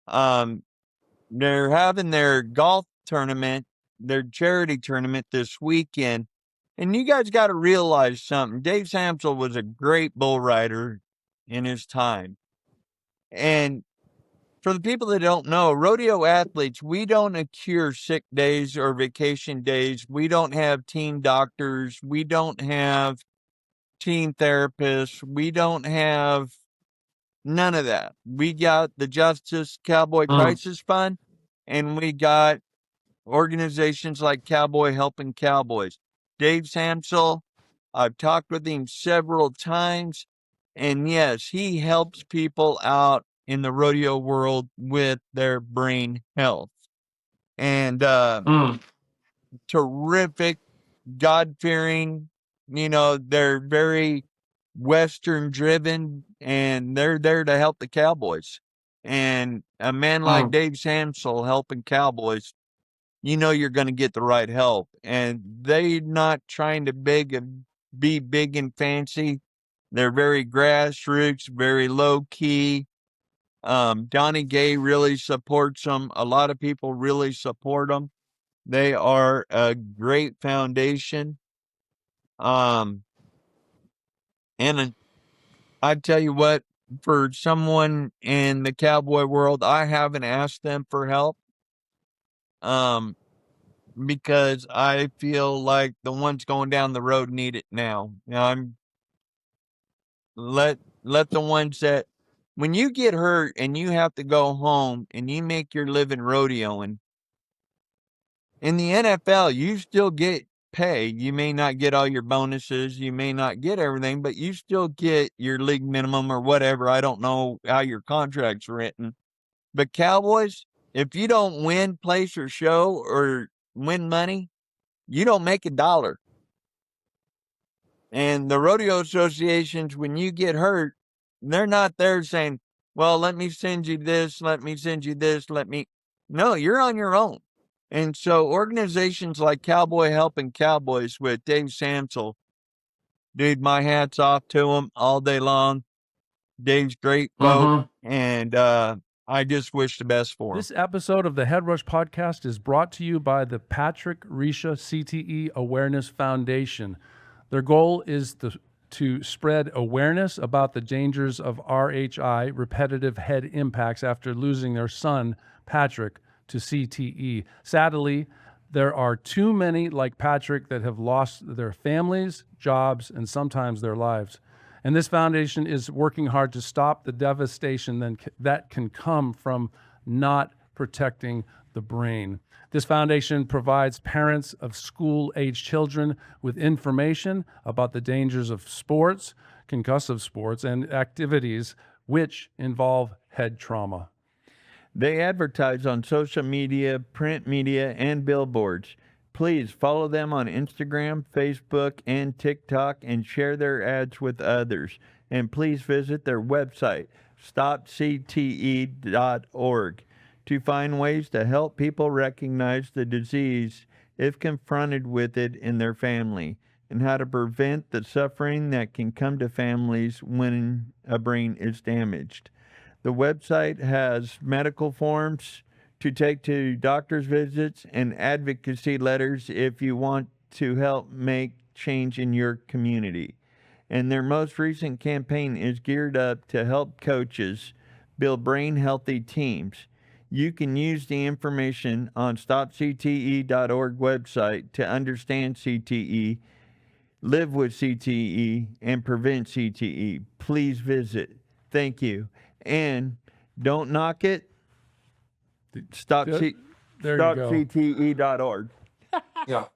They're having their golf tournament, their charity tournament this weekend. And you guys got to realize something. Dave Samsel was a great bull rider in his time. And for the people that don't know, rodeo athletes, we don't accrue sick days or vacation days. We don't have team doctors. We don't have team therapists. We don't have none of that. We got the Justice Cowboy Crisis Fund, and we got organizations like Cowboy Helping Cowboys. Dave Samsel, I've talked with him several times, and yes, he helps people out in the rodeo world with their brain health. And terrific, God-fearing, they're very Western driven, and they're there to help the Cowboys. And a man like Dave Samsel helping Cowboys, you're going to get the right help. And they're not trying to be big and fancy. They're very grassroots, very low key. Donnie Gay really supports them. A lot of people really support them. They are a great foundation. And I tell you what, for someone in the cowboy world, I haven't asked them for help. Because I feel like the ones going down the road need it now. Let the ones that, when you get hurt and you have to go home and you make your living rodeoing, in the NFL, you still get pay. You may not get all your bonuses. You may not get everything, but you still get your league minimum or whatever. I don't know how your contract's written. But Cowboys, if you don't win, place, or show, or win money, you don't make $1. And the rodeo associations, when you get hurt, they're not there saying, well, let me send you this, let me send you this, no, you're on your own. And so organizations like Cowboy Helping Cowboys with Dave Samsel, dude, my hat's off to him all day long. Dave's great folk, and I just wish the best for him. This episode of the HeadRush Podcast is brought to you by the Patrick Risha CTE Awareness Foundation. Their goal is to spread awareness about the dangers of RHI, repetitive head impacts, after losing their son, Patrick, to CTE. Sadly, There are too many like Patrick that have lost their families, jobs, and sometimes their lives. And this foundation is working hard to stop the devastation that can come from not protecting the brain. This foundation provides parents of school-age children with information about the dangers of sports, concussive sports, and activities which involve head trauma. They advertise on social media, print media, and billboards. Please follow them on Instagram, Facebook, and TikTok and share their ads with others. And please visit their website, stopcte.org, to find ways to help people recognize the disease if confronted with it in their family, and how to prevent the suffering that can come to families when a brain is damaged. The website has medical forms to take to doctor's visits and advocacy letters if you want to help make change in your community. And their most recent campaign is geared up to help coaches build brain-healthy teams. You can use the information on stopcte.org website to understand CTE, live with CTE, and prevent CTE. Please visit. Thank you. And don't knock it. StopCTE.org. Yeah,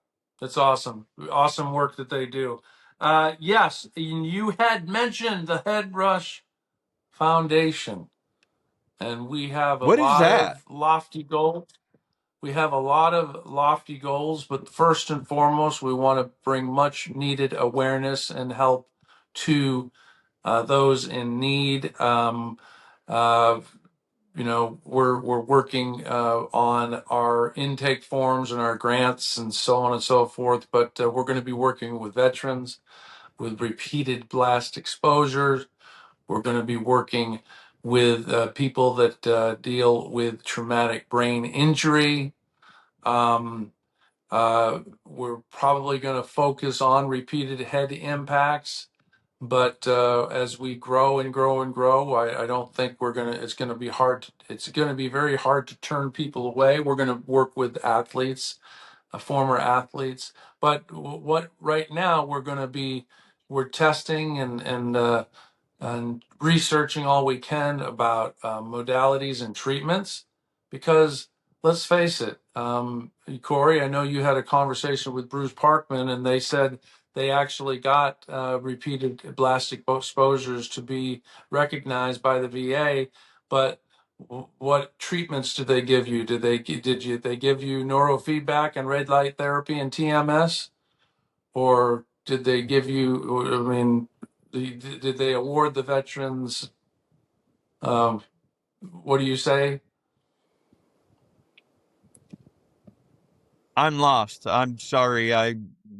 that's awesome. Awesome work that they do. Yes, you had mentioned the HeadRush Foundation, and we have a What is lot that? of lofty goals. We have a lot of lofty goals, but first and foremost, we want to bring much needed awareness and help to those in need. We're working on our intake forms and our grants and so on and so forth, but we're going to be working with veterans with repeated blast exposures. We're going to be working with people that deal with traumatic brain injury. We're probably going to focus on repeated head impacts. But as we grow and grow and grow, I don't think it's going to be hard. It's going to be very hard to turn people away. We're going to work with athletes, former athletes. But what right now we're testing and researching all we can about modalities and treatments, because let's face it, Corey, I know you had a conversation with Bruce Parkman, and they said they actually got repeated blastic exposures to be recognized by the VA, but what treatments did they give you? They give you neurofeedback and red light therapy and TMS, or did they give you? I mean, did they award the veterans? What do you say? I'm lost. I'm sorry. I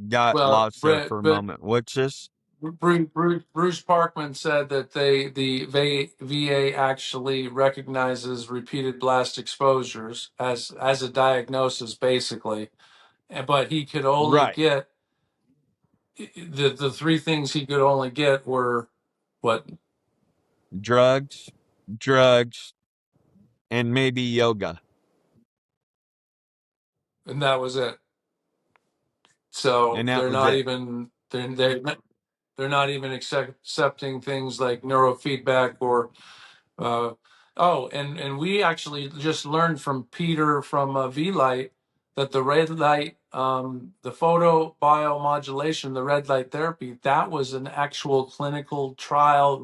got Well, lost there for a moment. What's this? Bruce Parkman said that the VA actually recognizes repeated blast exposures as a diagnosis, basically, but he could only Right. get the three things he could only get were what? Drugs, and maybe yoga. And that was it. So And that they're was not it. even they're not even accepting things like neurofeedback or and we actually just learned from Peter from V-Light that the red light, the photo biomodulation, the red light therapy, that was an actual clinical trial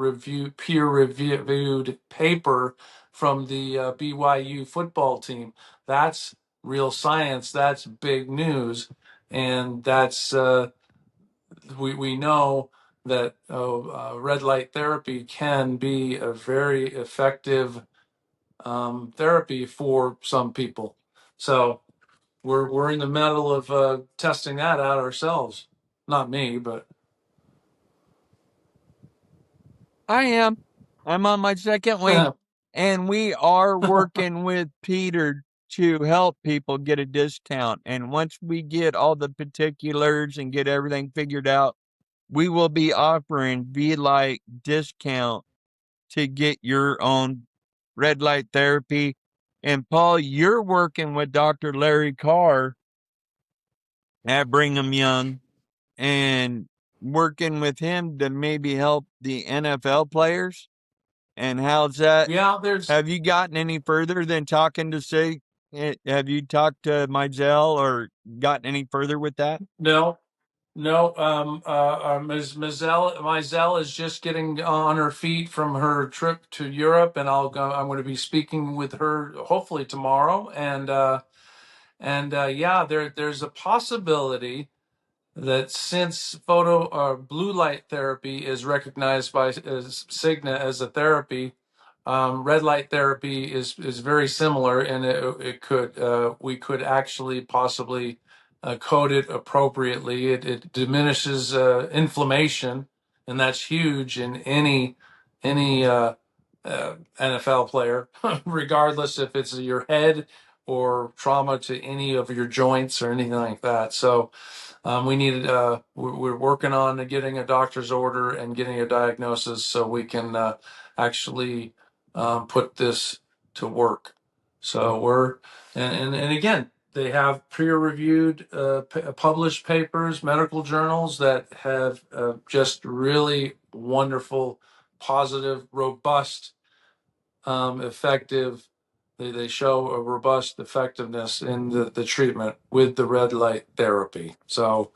peer reviewed paper from the BYU football team. That's real science. That's big news, and that's we know that red light therapy can be a very effective therapy for some people. So we're in the middle of testing that out ourselves. Not me, but I am. I'm on my second week, and we are working with Peter to help people get a discount. And once we get all the particulars and get everything figured out, we will be offering V-Light discount to get your own red light therapy. And Paul, you're working with Dr. Larry Carr at Brigham Young and working with him to maybe help the NFL players. And how's that? Yeah, Have you gotten any further than talking to have you talked to Mizell or gotten any further with that? no. Ms. Mizell is just getting on her feet from her trip to Europe, and I'm going to be speaking with her hopefully tomorrow. And yeah, there's a possibility that since photo or blue light therapy is recognized by Cigna as a therapy, red light therapy is very similar, and we could actually possibly code it appropriately. It diminishes inflammation, and that's huge in any NFL player, regardless if it's your head or trauma to any of your joints or anything like that. So we're working on getting a doctor's order and getting a diagnosis so we can actually put this to work. So and again, they have peer-reviewed, published papers, medical journals that have just really wonderful, positive, robust, effective. They show a robust effectiveness in the treatment with the red light therapy. So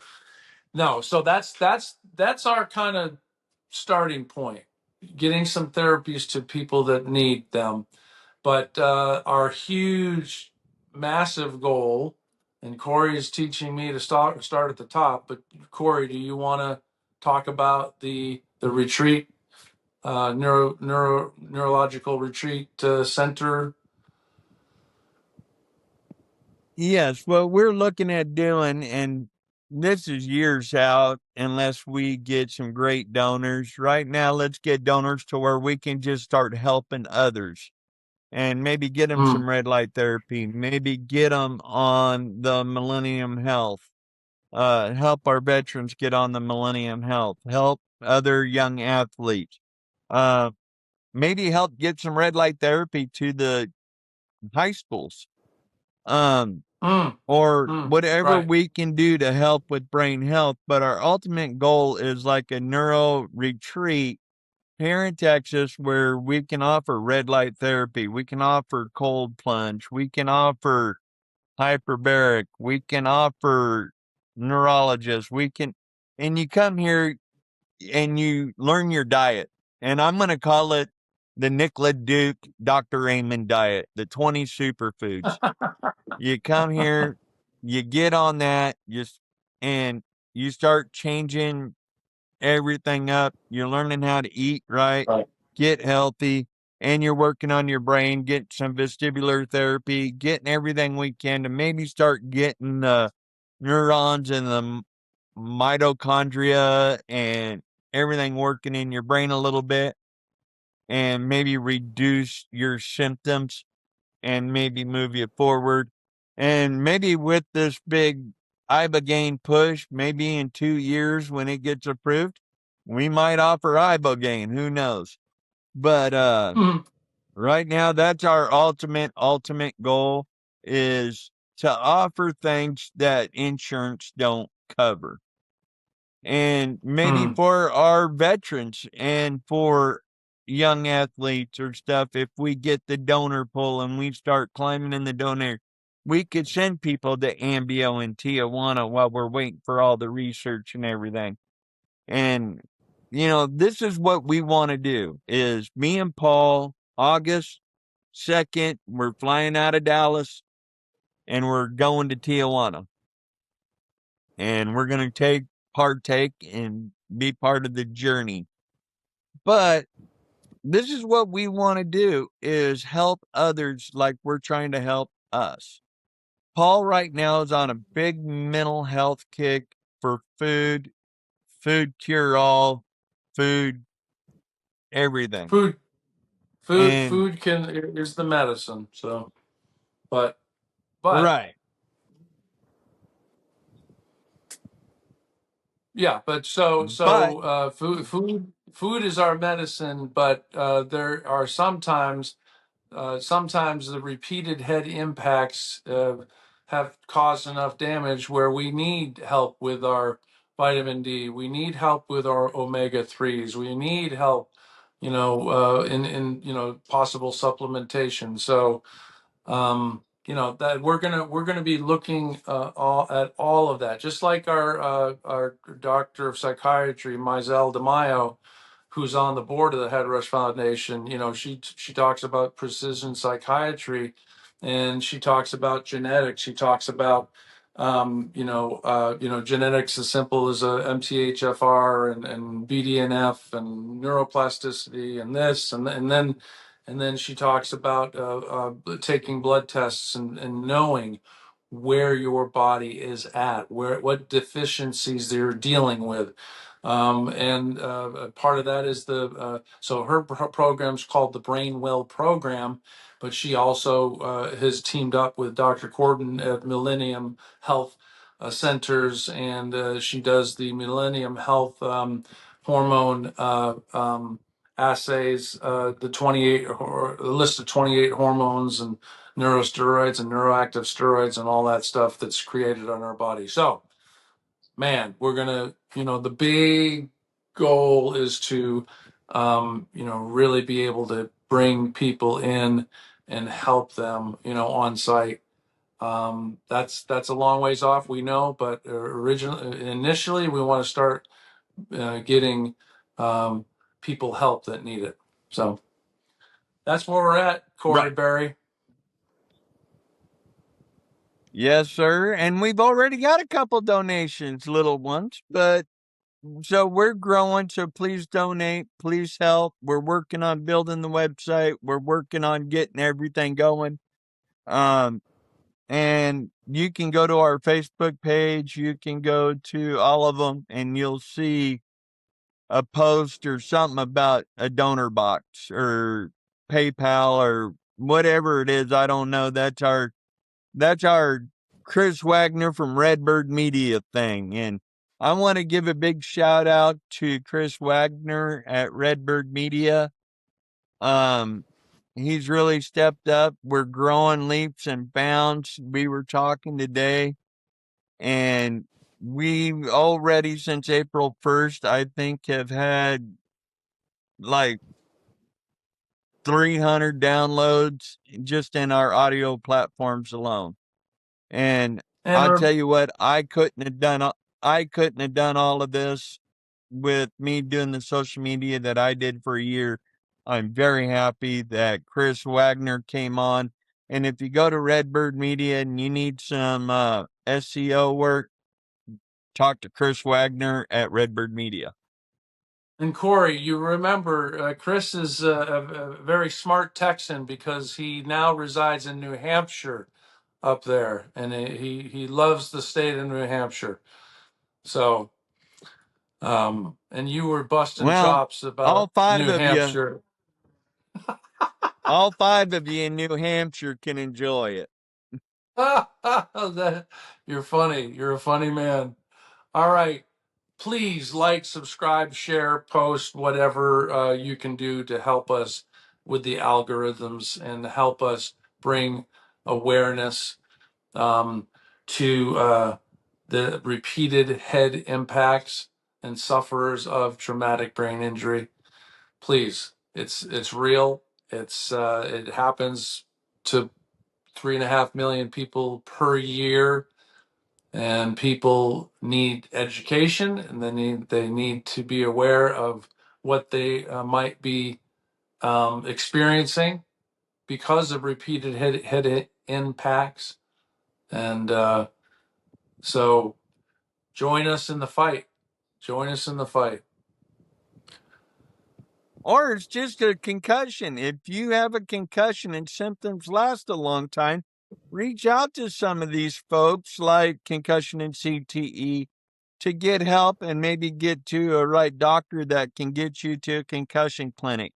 that's our kind of starting point, getting some therapies to people that need them. But our huge, massive goal, and Corey is teaching me to start at the top. But Corey, do you want to talk about the retreat, neurological retreat center? Yes, what we're looking at doing, and this is years out unless we get some great donors. Right now, let's get donors to where we can just start helping others and maybe get them some red light therapy, maybe get them on the Millennium Health, help our veterans get on the Millennium Health, help other young athletes, maybe help get some red light therapy to the high schools. Or whatever Right. we can do to help with brain health. But our ultimate goal is like a neuro retreat here in Texas where we can offer red light therapy. We can offer cold plunge. We can offer hyperbaric. We can offer neurologists. And you come here and you learn your diet. And I'm going to call it the Nicola Duke, Dr. Raymond diet, the 20 superfoods. You come here, you get on that, and you start changing everything up. You're learning how to eat right, Right. get healthy, and you're working on your brain, get some vestibular therapy, getting everything we can to maybe start getting the neurons and the mitochondria and everything working in your brain a little bit, and maybe reduce your symptoms and maybe move you forward. And maybe with this big ibogaine push, maybe in 2 years when it gets approved, we might offer ibogaine. Who knows? But right now, that's our ultimate goal is to offer things that insurance don't cover. And maybe for our veterans and for young athletes or stuff, if we get the donor pool and we start climbing in the donor, we could send people to Ambio and Tijuana while we're waiting for all the research and everything. And, this is what we want to do is me and Paul, August 2nd, we're flying out of Dallas and we're going to Tijuana. And we're going to partake and be part of the journey. But this is what we want to do is help others like we're trying to help us. Paul right now is on a big mental health kick for food cure all, food, everything. Food is the medicine. So, but right. Yeah, but food is our medicine, but there are sometimes the repeated head impacts have caused enough damage where we need help with our vitamin D. We need help with our omega-3s. We need help, in possible supplementation. So, that we're gonna be looking at all of that, just like our doctor of psychiatry, Mizelle DeMaio, who's on the board of the HeadRush Foundation. She talks about precision psychiatry, and she talks about genetics. She talks about genetics as simple as MTHFR and BDNF and neuroplasticity and this and then she talks about taking blood tests and knowing where your body is at, what deficiencies they're dealing with. And part of that is so her program's called the Brain Well Program, but she also has teamed up with Dr. Corden at Millennium Health Centers, and she does the Millennium Health hormone assays, the 28 or a list of 28 hormones and neurosteroids and neuroactive steroids and all that stuff that's created on our body. So, man, we're gonna, the big goal is to, really be able to bring people in and help them, on site. That's a long ways off, we know, but initially we want to start getting people help that need it. So that's where we're at, Corey Right. Berry. Yes, sir. And we've already got a couple donations, little ones, but so we're growing. So please donate, please help. We're working on building the website. We're working on getting everything going. And you can go to our Facebook page. You can go to all of them and you'll see a post or something about a donor box or PayPal or whatever it is. I don't know. That's our Chris Wagner from Redbird Media thing. And I want to give a big shout out to Chris Wagner at Redbird Media. He's really stepped up. We're growing leaps and bounds. We were talking today, and we already since April 1st, I think, have had like 300 downloads just in our audio platforms alone. And I'll tell you what, I couldn't have done all of this with me doing the social media that I did for a year. I'm very happy that Chris Wagner came on. And if you go to Redbird Media and you need some SEO work, talk to Chris Wagner at Redbird Media. And Corey, you remember Chris is a very smart Texan because he now resides in New Hampshire up there, and he loves the state of New Hampshire. So, and you were busting Well, chops about New Hampshire. all five of you in New Hampshire can enjoy it. You're funny. You're a funny man. All right. Please like, subscribe, share, post, whatever you can do to help us with the algorithms and help us bring awareness to the repeated head impacts and sufferers of traumatic brain injury. Please, it's real. It happens to 3.5 million people per year, and people need education, and they need to be aware of what they might be experiencing because of repeated head impacts. And so join us in the fight. Join us in the fight. Or it's just a concussion. If you have a concussion and symptoms last a long time, reach out to some of these folks like Concussion and CTE to get help and maybe get to a right doctor that can get you to a concussion clinic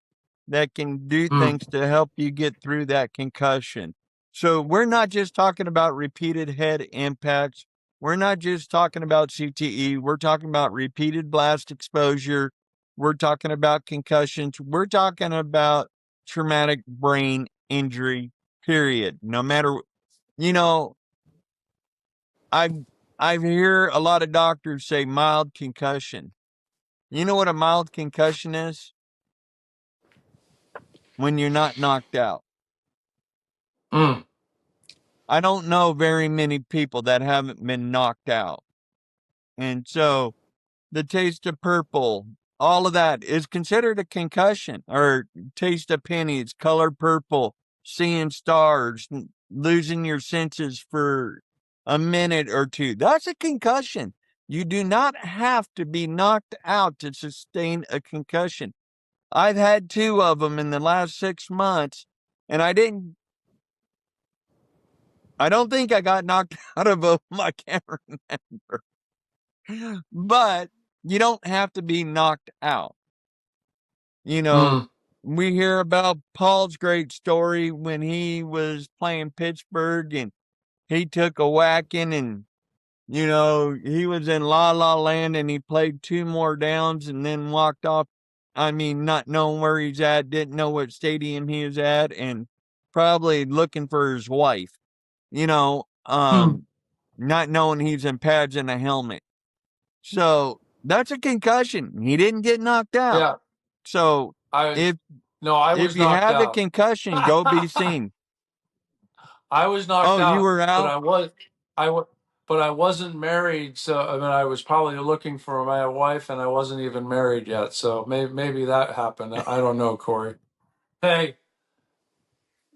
that can do things to help you get through that concussion. So we're not just talking about repeated head impacts. We're not just talking about CTE. We're talking about repeated blast exposure. We're talking about concussions. We're talking about traumatic brain injury, period. No matter, you know, I hear a lot of doctors say mild concussion. You know what a mild concussion is? When you're not knocked out. Mm. I don't know very many people that haven't been knocked out. And so the taste of purple, all of that is considered a concussion. Or taste of pennies, color purple, seeing stars, losing your senses for a minute or two. That's a concussion. You do not have to be knocked out to sustain a concussion. I've had 2 of them in the last 6 months, and I don't think I got knocked out of them. I can't remember. But you don't have to be knocked out. You know, Mm. we hear about Paul's great story when he was playing Pittsburgh and he took a whacking and, you know, he was in La La Land and he played 2 more downs and then walked off. I mean, not knowing where he's at, didn't know what stadium he was at, and probably looking for his wife, you know, Mm. not knowing he's in pads and a helmet. So that's a concussion. He didn't get knocked out. Yeah. So I if I was you knocked have a out. concussion, go be seen. I was knocked Oh, you out, were but out? but I wasn't married. So I mean, I was probably looking for my wife, and I wasn't even married yet. So maybe that happened. I don't know, Corey. Hey,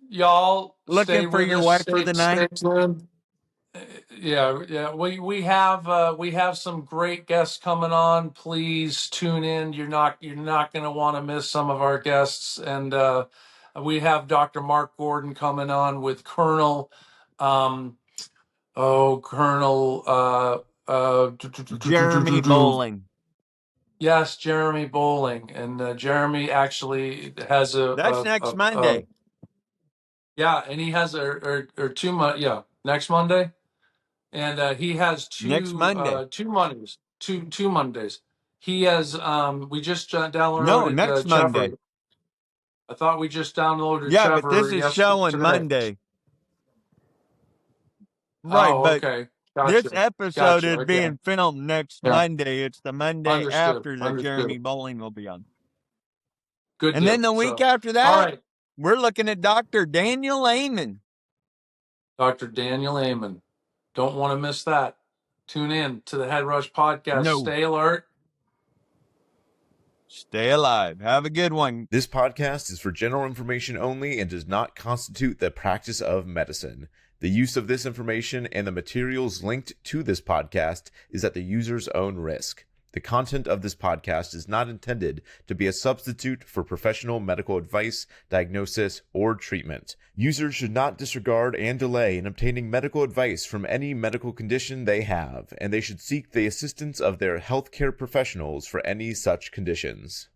y'all, stay Looking for with your us. wife for the Stay night? tuned. Yeah. We have some great guests coming on. Please tune in. You're not going to want to miss some of our guests. And we have Dr. Mark Gordon coming on with Colonel. Colonel. Jeremy Bowling. Yes, Jeremy Bowling, and Jeremy actually has That's next Monday. yeah, and he has or 2 months. Yeah, next Monday. And he has Next Monday. 2 Mondays. He has we just No, downloaded next Monday. Trevor. I thought we just downloaded Yeah, but this Trevor is showing yesterday. Monday. Right, Oh, but okay. this Gotcha. episode Gotcha. is Okay. being filmed next Yeah. Monday. It's the Monday Understood. after that Understood. Jeremy Bowling will be on. Good And then deal. the week So, after all that, right, we're looking at Dr. Daniel Amen. Dr. Daniel Amen. Don't want to miss that. Tune in to the HeadRush Podcast. No. Stay alert. Stay alive. Have a good one. This podcast is for general information only and does not constitute the practice of medicine. The use of this information and the materials linked to this podcast is at the user's own risk. The content of this podcast is not intended to be a substitute for professional medical advice, diagnosis, or treatment. Users should not disregard and delay in obtaining medical advice from any medical condition they have, and they should seek the assistance of their healthcare professionals for any such conditions.